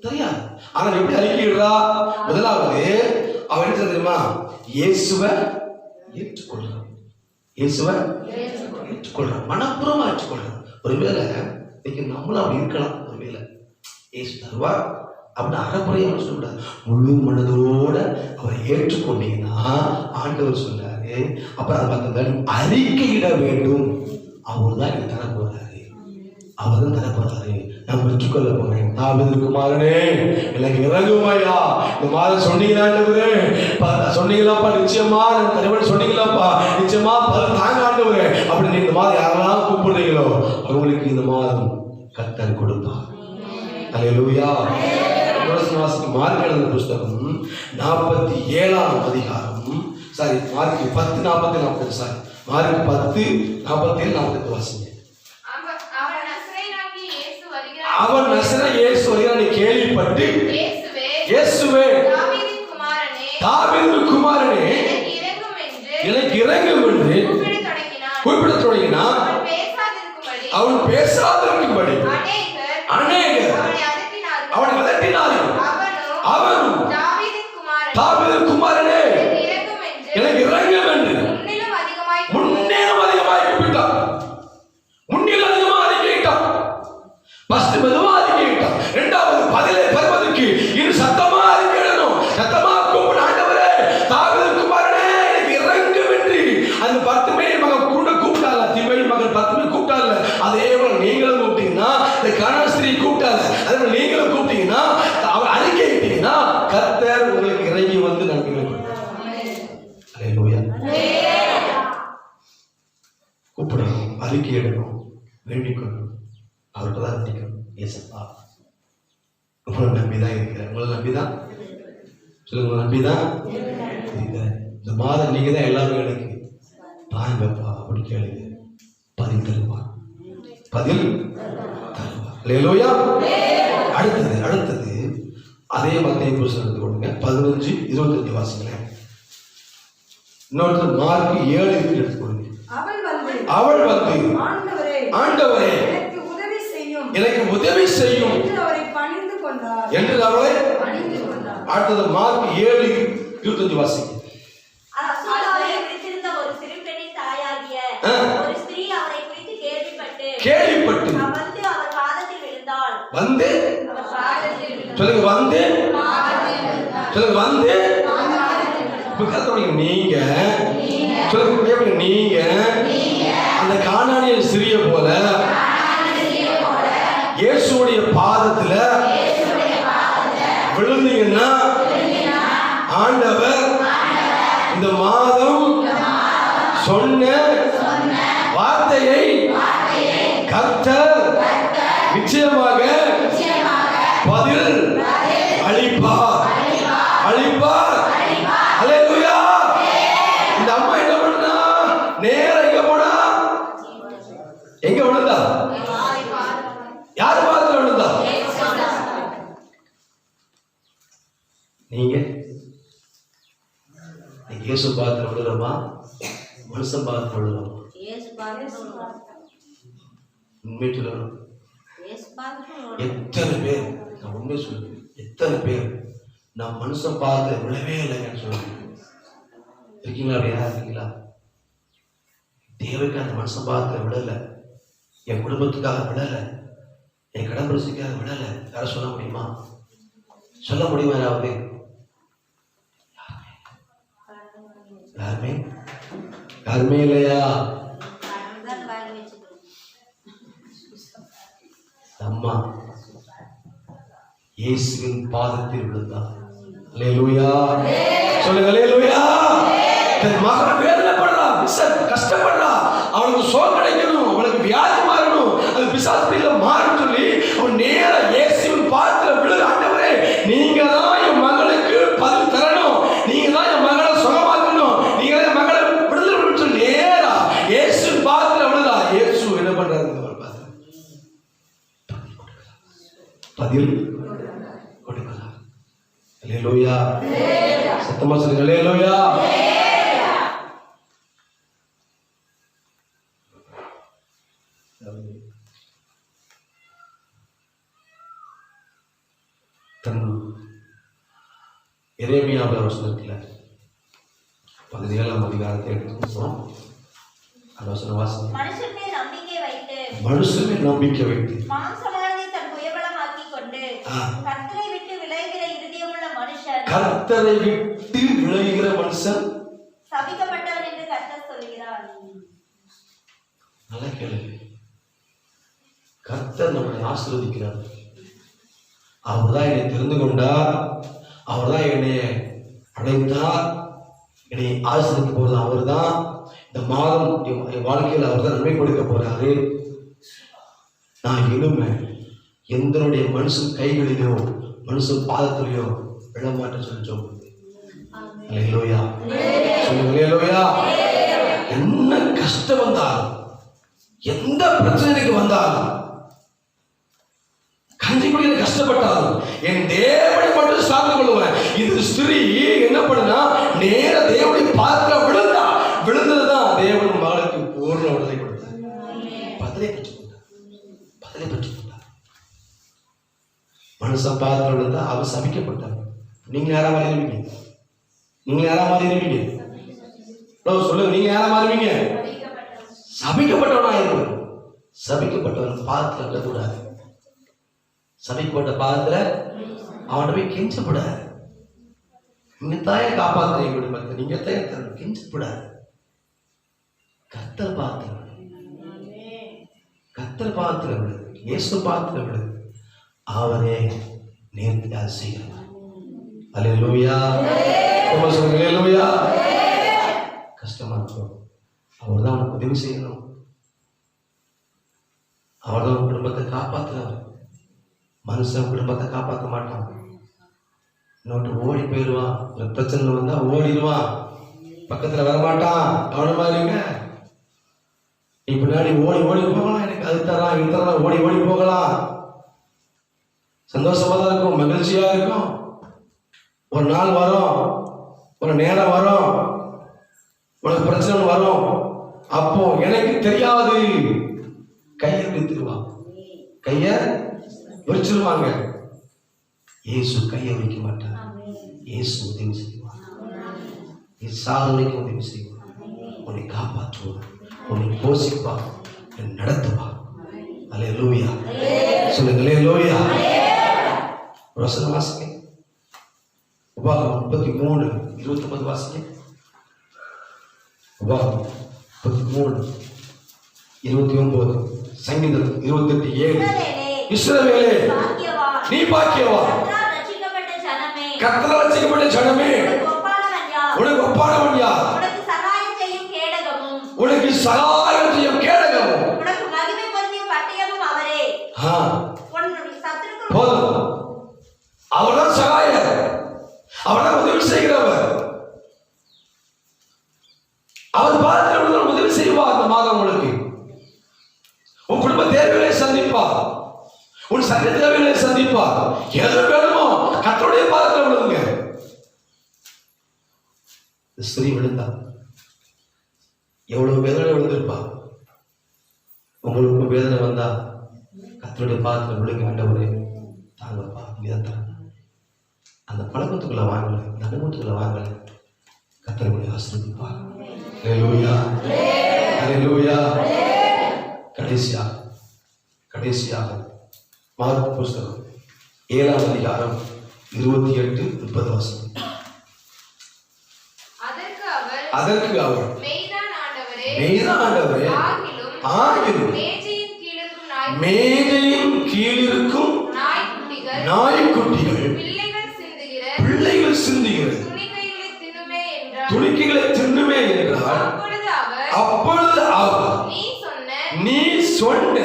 தெரியாது. ஆனா எப்படி அறிக்கையிடுறா? முதலாவது அவன் என்ன தெரியுமா? இயேசுவை ஏற்றுக்கொள்றான். இயேசுவை ஏற்றுக்கொள்றான், மனப்பூர்வமா ஏற்றுக்கொள்றான். ஒருவேளை இன்னைக்கு நம்மளும் அப்படி இருக்கலாம். ஒருவேளை இயேசு தருவார் அப்படின்னு அறக்குறையா சொல்லக்கூடாது, முழு மனதோட அவரை ஏற்றுக்கொண்டீங்கன்னா ஆண்டவர் சொன்னாரு, அப்புறம் பார்த்தா அறிக்கையிட வேண்டும். அவர் தான் எனக்கு தர போறாரு, அவர் தான் தர போறாரு, நான் பெற்றுக்கொள்ள போறேன். தாவீது குமாரனே எனக்கு இறங்குமையா, இந்த மாதம் சொன்னீங்களா, சொன்னீங்களாப்பா, நிச்சயமா தருவன் சொன்னீங்களாப்பா, நிச்சயமா தாங்க ஆண்டவரே அப்படின்னு இந்த மாதம் யாரெல்லாம் கூப்பிடுறீங்களோ அவங்களுக்கு இந்த மாதம் கர்த்தர் கொடுப்பார். அல்லேலூயா. மார்க் எழுதின புஸ்தகம் 47ஆம் அதிகாரம், சாரி மார்க் 10:40 சாரி மார்க் 10:47-48 வாசிங்க. அவன் நசரேயனாகிய இயேசு வருகிறார் கேள்விப்பட்டு, இயேசுவே தாவீதின் குமாரனே எனக்கு இறங்கும் என்று கூப்பிடத் தொடங்கினான். அவன் பேசாதிருக்கும்படி அநேகர் அவனை அதட்டினார்கள். அவனும் தாவீதின் குமாரனே எனக்கு இறங்கும் என்று முன்னிலும் அதிகமாய் கூப்பிட்டான். முன்னிலும் அதிகமாக அறிக்கையிட்டான். ஃபர்ஸ்ட் மெதுவா அறிக்கையிட்டான். இரண்டாவது பதிலை பெறுவதற்கு இன்னும் சத்தமா அறிக்கையிடணும். சத்தமா கூப்பிட, ஆண்டவரே தாவீதின் குமாரனே எனக்கு இறங்கும் என்று. அந்த 10 பேர் மகன் கூட கூப்பிட்டால, திமேயி மகன் 10 பேர் கூப்பிட்டால, அதே போல நீங்களும் கூப்பிட்டீங்கன்னா, இந்த கணஸ்திரி கூப்பிட்டால, அதே போல நீங்களும் கூப்பிட்டீங்கன்னா, அவர் அறிக்கையிட்டீங்கன்னா கர்த்தர் உங்களுக்கு இறங்கி வந்து நன்மைகளை கொடுப்பார். அல்லேலூயா. கூப்பிடணும், அறிக்கையிடணும், வேண்டிக் கொள்ளணும், அவர்கிட்ட தான் நிற்கணும். ஏசப்பா உங்களை நம்பிதான் இருக்கிறேன், உங்களை நம்பிதான் சொல்லுங்க, உங்களை நம்பிதான் இருக்கிறேன். இந்த மாதம் நீங்க தான் எல்லாரும் எனக்கு தாங்கப்பா அப்படின்னு கேளுங்க, பதில் தருவார், பதில் தருவார். அல்லேலூயா. அடுத்தது அதே மத்தேயு புத்தகம் எடுத்து கொடுங்க, 15:25 வாசிங்களேன். இன்னொருத்தர் மார்க் 7 எடுத்து கொடுங்க. அவள் வந்து ஆண்டவரே எனக்கு உதவி செய்யும் என்று அவளை அடுத்தது மார்க் 7:25 வாசிங்க. கேள்விப்பட்டு வந்து சொல்லுங்க, வந்து சொல்லுங்க, வந்து நீங்க சொல்லுங்க, நீங்க அந்த கானானிய ஸ்திரியை போல இயேசுவுடைய பாதத்துல விழுந்தீங்கன்னா ஆண்டவர் இந்த மாதம் சொன்ன வார்த்தையை கர்த்தர் நிச்சயமாக பதில் அளிப்பார். அல்லேலூயா. இந்த அம்மா என்ன பண்ணா, நேரா எங்க போனா, எங்க விழுந்தா, யார் பாதத்துல விழுந்தா? நீங்க இயேசு பாதத்துல விழுறமா, மனுஷன் பாதத்துல விழுறமா? உண்மை சொல்லணும். எத்தனை பேர், நான் உண்மை சொல்லுவேன், எத்தனை பேர் நான் மனுஷன் பாதத்துல விழவே இல்லைன்னு சொல்லுவேன். இருக்கீங்களா? அப்படியா இருக்கீங்களா? தேவைக்கு அந்த மனுஷன் பாதத்துல விடல, என் குடும்பத்துக்காக விடல, என் கடம்பரசிக்காக விடல. யாரும் சொல்ல முடியுமா? சொல்ல முடியுமா? யாருமே இல்லையா? அம்மா இயேசுவின் பாதத்தில் விழுந்தார். அல்லேலூயா. சொல்லுங்க, அல்லேலூயா. தன் மகன் வேதனைப்படுறான், கஷ்டப்படுறான், அவனுக்கு சோகம் கிடைக்கணும், அவனுக்கு வியாதி மாறணும், அது பிசாசு பிடியில மாறணும் சொல்லி அவன் நேரா இயேசுவின் பாதத்தில் விழுற, ஆண்டவரே நீங்க தான் என் மகளுக்கு பதில் தரணும், நீங்க தான் என் மகளை சுகமாக்கணும், நீங்க தான் என் மகளை விடுதலை சொல்லி நேரா இயேசுவின் பாதத்தில் விழுறா. இயேசு என்ன பண்றாரு? பதில் கொடுக்கிறார். அல்லேலூயா. சத்தமா சொல்லுங்க, அல்லேலூயா. எரேமியாவில் வசனத்தில் 17ஆம் அதிகாரத்தை எடுத்துக்கணும். அந்த வசனம் வாசி. மனுஷன் மேல் நம்பிக்கை வைத்து கர்த்தரை விட்டு விலகுகிற மனுஷன் நல்லா கேளுங்க. கர்த்தர் நம்மளை ஆசீர்வதிக்கிறார். அவர் தான் என்னை தெரிந்து கொண்டார், அவர் தான் என்னை அழைத்தார், என்னை ஆசீர்வதிக்க போறது அவர் தான். இந்த மாதம் என் வாழ்க்கையில் அவர் தான் நன்மை கொடுக்க போறாரு. நான் இனிமே எந்தனுடைய மனுஷன் கைகளிலோ மனுஷன் பாதத்திலேயோ விழமாட்டேன்னு சொல்லி சொல்லுங்க. அல்லேலூயா சொல்லுங்க. அல்லேலூயா. என்ன கஷ்டம் வந்தாலும், எந்த பிரச்சனைக்கு வந்தாலும், கஞ்சிக்குடியில கஷ்டப்பட்டாலும் என் தேவனை மட்டும் சார்ந்து கொள்ளுவேன். இது ஸ்திரீ என்ன பண்ணுனா, நேர தேவனுடைய பாதத்துல விழுந்ததுதான் தேவன் மகளுக்கு பூர்ண விடுதலை கொடுத்தார். பதிலை பெற்றுக்கொண்டார். மனுஷன் பாதத்துல விழுந்தா அவர் சபிக்கப்பட்டார். நீங்க யாரா மாறிடுவீங்க? நீங்க யாரா மாறிடுவீங்க? சொல்லுங்க, நீங்க யாரா மாறுவீங்க? சபிக்கப்பட்டவனா இருப்பேன். சபிக்கப்பட்டவன் பாதத்துல விடக்கூடாது. சபிக்கப்பட்ட பாதத்துல அவன் போய் கெஞ்சப்படாது. நீங்க தாயை காப்பாத்துறீங்க குடும்பத்தை, நீங்க தாயை கெஞ்சப்படாது. கர்த்தர் பாத்திரம், கர்த்தர் பாத்திரம் விடு, இயேசு பாத்திரம் விடு, அவரே நேர்த்தியாக செய்கிறார். அல்லேலூயா. அல்லேலூயா. கஷ்டமா இருக்கும், அவர் தான் உனக்கு உதவி செய்யணும். அவர் தான் குடும்பத்தை காப்பாற்றுறவர். மனுஷன் குடும்பத்தை காப்பாற்ற மாட்டான். இன்னொரு ஓடி போயிடுவான். ஒரு பிரச்சனை வந்தா ஓடிடுவான், பக்கத்துல வரமாட்டான். கவனமா இருங்க. நீ பின்னாடி ஓடி போகலாம், எனக்கு அது தரலாம் இது தரலாம், ஓடி போகலாம். சந்தோஷமா தான் இருக்கும், மகிழ்ச்சியா இருக்கும். ஒரு நாள் வரும், ஒரு நேரம் வரும், உனக்கு பிரச்சனை வரும். அப்போ எனக்கு தெரியாது கையை விரித்துருவான், கைய விரிச்சிருவாங்க. இயேசு கையை வைக்க மாட்டார். இயேசு உதவி செய்வார். சாதனைக்கு உதவி செய்வார். உன்னை காப்பாற்றுவார், உன்னை போஷிப்பார், நடத்துவார். அல்லேலூயா சொல்லுங்க. அல்லேலூயா. வசனம் வாசிங்க. உபாகமம் 33:29 வாசிங்க. உபாகமம் 33:29. சங்கீதம் 28:7. இஸ்ரவேலே நீ பாக்கியவான், கர்த்தரால் ரட்சிக்கப்பட்ட ஜனமே, உனக்கு ஒப்பானவன் யார்? உனக்கு சகாயம் செய்யும் கேடகமும், உனக்கு மகிமை பொருந்திய பட்டயமும் அவரே. போதும். அவர்தான் சகாயர், அவர்தான் உதவி செய்கிறவர். அவர் பாதத்தில் உதவி செய்வார். அந்த மாதம் உங்களுக்கு உன் குடும்ப தேவைகளை சந்திப்பார், உன் சக தேவைகளை சந்திப்பார். எது வேணுமோ கர்த்தருடைய பாதத்தில் விழுங்க. ஸ்திரீ விழுந்தா எவ்வளவு வேதனை விழுந்திருப்பா. உங்களுக்கு வேதனை வந்தா கர்த்தருடைய பாதத்தில் விழுங்க. ஆண்டவரே தாங்கப்பா, நீதான் அந்த பழக்கத்துக்குள்ள வாங்கல, அந்த அனுபவத்துக்குள்ள வாங்கல, கர்த்தரை ஆசீர்வதிப்பார். அல்லேலூயா. அல்லேலூயா. கடைசியாக மார்க்கு புஸ்தகம் 7ஆம் அதிகாரம் 28-30 வசனம். அதற்கு அவர் மெய்தான் ஆண்டவரே, ஆகிலும் மேஜையின் கீழிருக்கும் நாய்க்குட்டிகள் பிள்ளைகள் சிந்துகிற துணிக்கைகளை தின்னுமே என்றால், அப்பொழுது அவர் நீ சொன்ன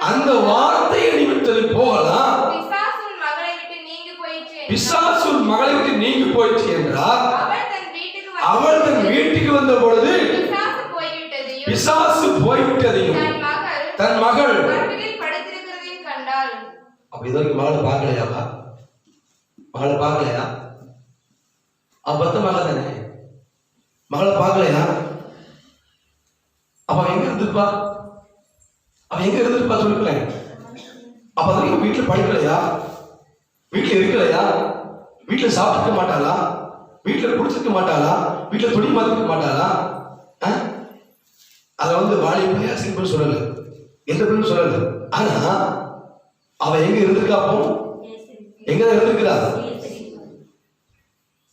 அந்த வார்த்தையை நிமித்தது போகலாம், பிசாசுன் மகளை விட்டு நீங்கி போயிற்று என்றார். அவள் தன் வீட்டுக்கு வந்த பொழுது பிசாசு போய்விட்டதையும் தன் மகள் அப்ப இது வரைக்கும் மகளை பார்க்கலையாவா? மகளை பார்க்கலையா? அவ மகள் தானே, மகளை பார்க்கலையா? அவ எங்க இருந்திருப்பா? சொல்லுங்கள. அப்ப வரைக்கும் வீட்டுல படிக்கலையா? வீட்டுல இருக்கலையா? வீட்டுல சாப்பிட்டுக்க மாட்டாளா? வீட்டுல குடிச்சிருக்க மாட்டாளா? வீட்டுல துணி மாத்திக்க மாட்டாளா? அத வாலிபையா சிம்பிள் சொல்லல, எந்த பிள்ளைன்னு சொல்லல. ஆனா அவ எங்க இருந்திருக்கா? அப்போ எங்கதான் இருந்திருக்கிறா?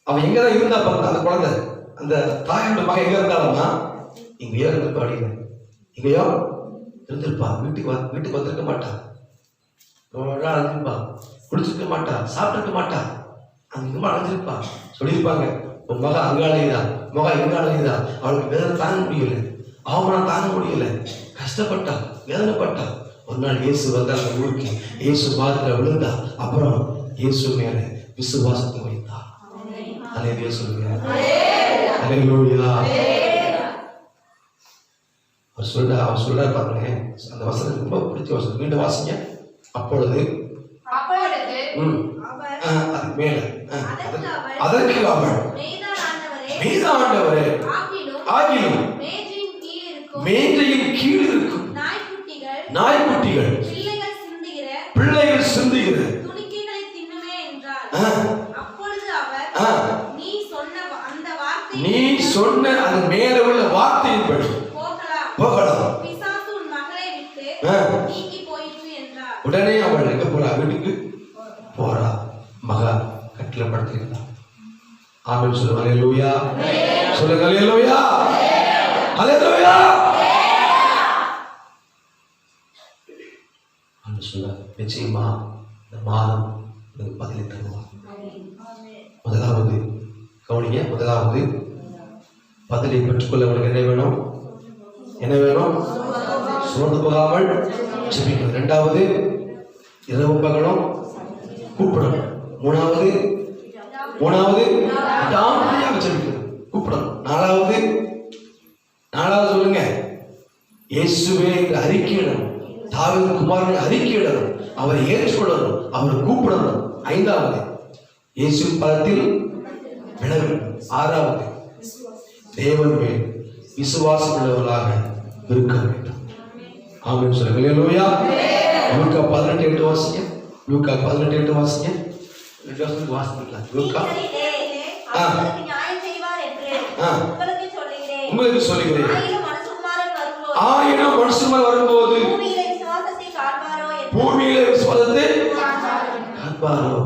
அவ எங்கதான் இருந்தா? அந்த குழந்தை, அந்த தாயோட மகன் எங்க இருந்தாலுமா இங்கேயே இருந்து பாடின. எங்கேயோ இருந்திருப்பா. வீட்டுக்கு வந்திருக்க மாட்டா. அழைஞ்சிருப்பா. குடிச்சிருக்க மாட்டா. சாப்பிட்டுருக்க மாட்டா. அங்கேயுமா அழைஞ்சிருப்பா. சொல்லியிருப்பாங்க, உன் மக அங்க அழையுதா, மக எங்க அழையுதா. அவளுக்கு வேதனை தாங்க முடியல, அவமானம் தாங்க முடியல, கஷ்டப்பட்டா, வேதனைப்பட்டா. ஒரு நாள் இயேசு வந்தாங்க ஊருக்கு. இயேசு பாதத்துல விழுந்தா. அப்புறம் இயேசு மேல விசுவாசத்தை வைத்தா. அல்லேலூயா சொல்லுங்க. அல்லேலூயா. அவர் சொல்றாரு பாருங்க, அந்த வசனம் ரொம்ப பிடிச்ச வசனம். மீண்டும் வாசிங்க. அப்பொழுது அது மேல அதற்கு அவள் மீதாண்டவரே, ஆகிலும் மேஜையின் கீழ் இருக்கும் நாய்க்குட்டிகள் பிள்ளைகள் சிந்துகிற நீ சொன்ன அந்த மேல உள்ள வார்த்தையின்படி போகலாம். உடனே அவள் எங்க போறா? வீட்டுக்கு போறா. மகா கட்டில படுத்திருந்தா. ஆமென் சொல்லுங்க. அல்லேலூயா சொல்லுங்க. அல்லேலூயா அல்லேலூயா. ஆமென் சொல்ல. நிச்சயமா இந்த மாதம் எனக்கு பதிலை தருவார். முதலாவது கவனிங்க. முதலாவது பதிலை பெற்றுக்கொள்ள உங்களுக்கு என்ன வேணும்? என்ன வேணும்? சோர்ந்து போகாமல் ஜெபிக்கணும். இரண்டாவது இரவு பகலும் கூப்பிடணும். மூணாவது தாமதியாக ஜெபிக்கணும், கூப்பிடணும். நாலாவது சொல்லுங்க, இயேசுவே என்று அறிக்கையிடணும். தாவீது குமாரனை அறிக்கையிடணும். அவரை ஏற்றுக்கொள்ளணும், அவரை கூப்பிடணும். ஐந்தாவது இயேசு பதத்தில் விலகணும். ஆறாவது தேவன் மேல் விசுவாசம் உள்ளவர்களாக இருக்க வேண்டும். ஆமென் சொல்லுங்க. அல்லேலூயா. லூக்கா 18:8 வாசிங்க. லூக்கா 18:8 வாசிங்க. வாசிக்கலாம். லூக்கா உங்களுக்கு சொல்லுகிறேன், ஆயிரம் மனுஷன் வரும்போது பூமியிலே விசுவாசத்தை காண்பாரோ.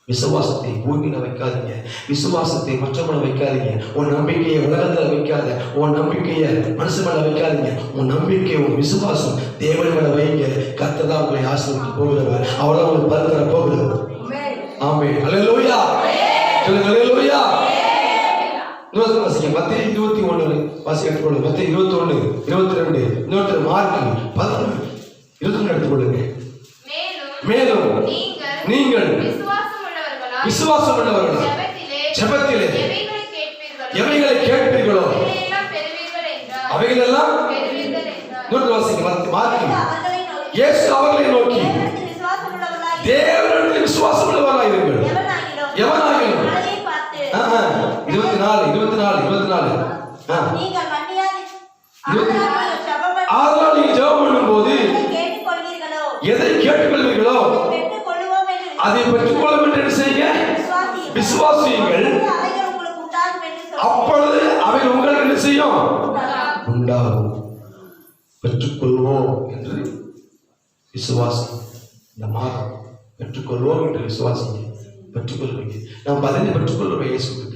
விசுவாசத்தை பூமியில வைக்காதீங்க. விசுவாசத்தை மற்றவங்கள வைக்காதீங்க. உன் நம்பிக்கையை உலகத்துல வைக்காத. உன் நம்பிக்கையை மனுஷன் மேல வைக்காதீங்க. உன் நம்பிக்கை, உன் விசுவாசம் தேவன் மேல வைங்க. கர்த்தர் தான் உங்களை ஆசீர்வதிக்க போகிறவர். அவர் தான் உங்களுக்கு பலன் தர போகிறவர். ஆமென். அல்லேலூயா சொல்லுங்க. அல்லேலூயா. இன்னொரு வாசிங்க. மத்தேயு 21 வாசி எடுத்துக்கொள்ளுங்க. மத்தேயு 21, 22, இன்னொரு மார்க் 11, 22 எடுத்துக்கொள்ளுங்க. மேலும் நீங்கள் விசுவாசம் உள்ளவர்களா ஜெபத்திலே எவைகளை கேட்பீர்களோ அவைகளெல்லாம் இன்னொரு வாசிங்க. மார்க் இயேசு அவர்களை நோக்கி தேவனிடத்தில் விசுவாசம் உள்ளவர்களாக இருங்கள். எவனாகிலும் 24 ஆதலால் நீ ஜெபம் பண்ணும்போது எதை கேட்டுக்கொள்வீர்களோ அதை பெற்றுக்கொள்ளும் என்று செய்ய விசுவாசியுங்கள். அப்பொழுது அவை உங்களுக்கு என்ன செய்யும்? உண்டாகும். பெற்றுக்கொள்வோம் என்று விசுவாசி. இந்த மாதம் பெற்றுக்கொள்வோம் என்று விசுவாசிங்க. பெற்றுக்கொள்வீங்க. நான் பதிலை பெற்றுக்கொள்வேன் இயேசு கிட்ட.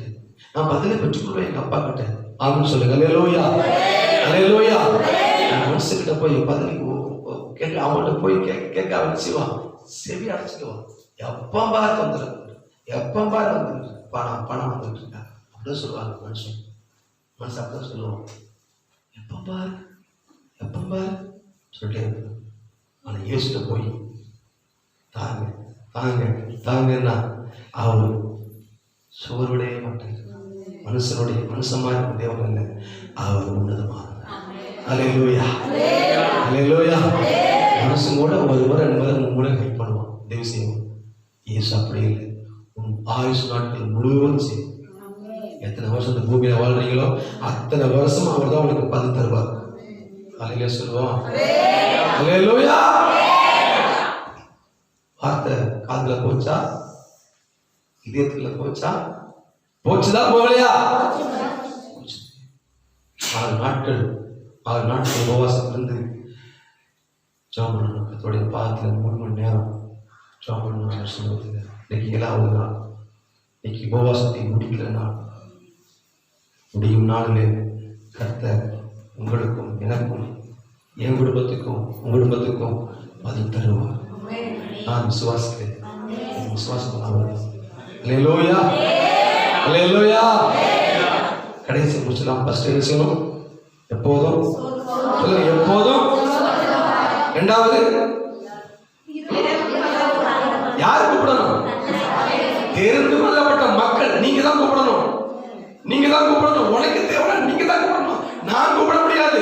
நான் பதிலை பெற்றுக்கொள்வேன் எங்க அப்பா கிட்ட. ஆமென் சொல்லுங்க. அல்லேலூயா அல்லேலூயா. மனுஷங்கிட்ட போய் பதிலுக்கு கேட்க, அவங்கள்ட்ட போய் கேட்க அவன் செய்வான், செவி அடைச்சிக்குவான். எப்ப பாரு வந்துருக்கு, எப்ப பாரு வந்துருக்கு, பணம் வந்துட்டு இருக்கா அப்படிதான் சொல்லுவாங்க மனுஷன். அப்படிதான் சொல்லுவான். எப்ப பாரு சொல்லிட்டே இருக்கு. ஆனா இயேசுட்ட போய் தாங்கன்னா அவரு சோர்வடைய மாட்டாங்க. மனுஷமா இருக்கும் தேவன் இல்லை, அவர் உன்னதமான. அல்லேலூயா அல்லேலூயா. மனுஷன் கூட ஒரு முறை 2 முறை 3 முறை ஹெல்ப் பண்ணுவான், தேவ செய்வான். இயேசு அப்படி இல்லை. உன் ஆயுசு நாட்கள் முழுவதும் செய்யும். எத்தனை வருஷம் இந்த பூமியில வாழ்றீங்களோ அத்தனை வருஷம் அவர் தான் உனக்கு பதில் தருவார். அல்லேலூயா சொல்லுவோம். அல்லேலூயா. வார்த்தை காதுல போச்சா, இதயத்துல போச்சுதான் போகலையா? 6 நாட்கள் உபவாசம் இருந்து ஜாமனுடைய பாதத்தில் 3 மணி நேரம் ஜாமன் சொல்லுவது. இன்னைக்கு 7வது நாள். இன்னைக்கு உபவாசத்தை முடிக்கிற நாள். முடியும் நாளிலே கர்த்தர் உங்களுக்கும் எனக்கும் என் குடும்பத்துக்கும் உங்க குடும்பத்துக்கும் பதில் தருவார். நான் விசுவாசிக்கிறேன். விசுவாசம் பண்ணாமல் அல்லேலூயா அல்லேலூயா. கடைசி முடிச்சலாம். ஃபர்ஸ்ட் என்ன சொல்லணும்? எப்போதும் சொல்லுங்க, எப்போதும். இரண்டாவது யார் கூப்பிடணும்? தெரிந்து கொள்ளப்பட்ட மக்கள். நீங்க தான் கூப்பிடணும். நீங்க தான் கூப்பிடணும். உனக்கு தேவை, நீங்க தான் கூப்பிடணும். நான் கூப்பிட முடியாது.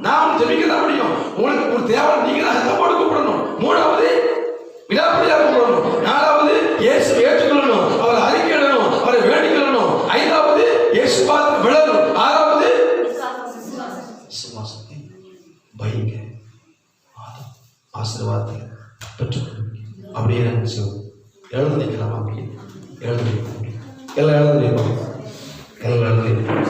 நான் ஜெபிக்க தான் முடியும். உங்களுக்கு ஒரு தேவை, நீங்க தான் சத்தப்போடு கூப்பிடணும். மூணாவது விடாப்படியாக கூப்பிடணும். நாலாவது இயேசு ஏற்றுக்கொள்ளணும், அவரை அறிக்கையிடணும், அவரை வேண்டிக்கொள்ளணும். ஐந்தாவது இயேசு பார்த்து விழணும். ஆறாவது விசுவாசத்தை பயங்க ஆசீர்வாதத்தை பெற்றுக்கொள்ளும். அப்படியே நினைச்சு எழுத நிற்கலாம். அப்படி எழுத நிற்க முடியும். எல்லாம் எழுத நிற்போம். எல்லாம் எழுத நிற்போம்.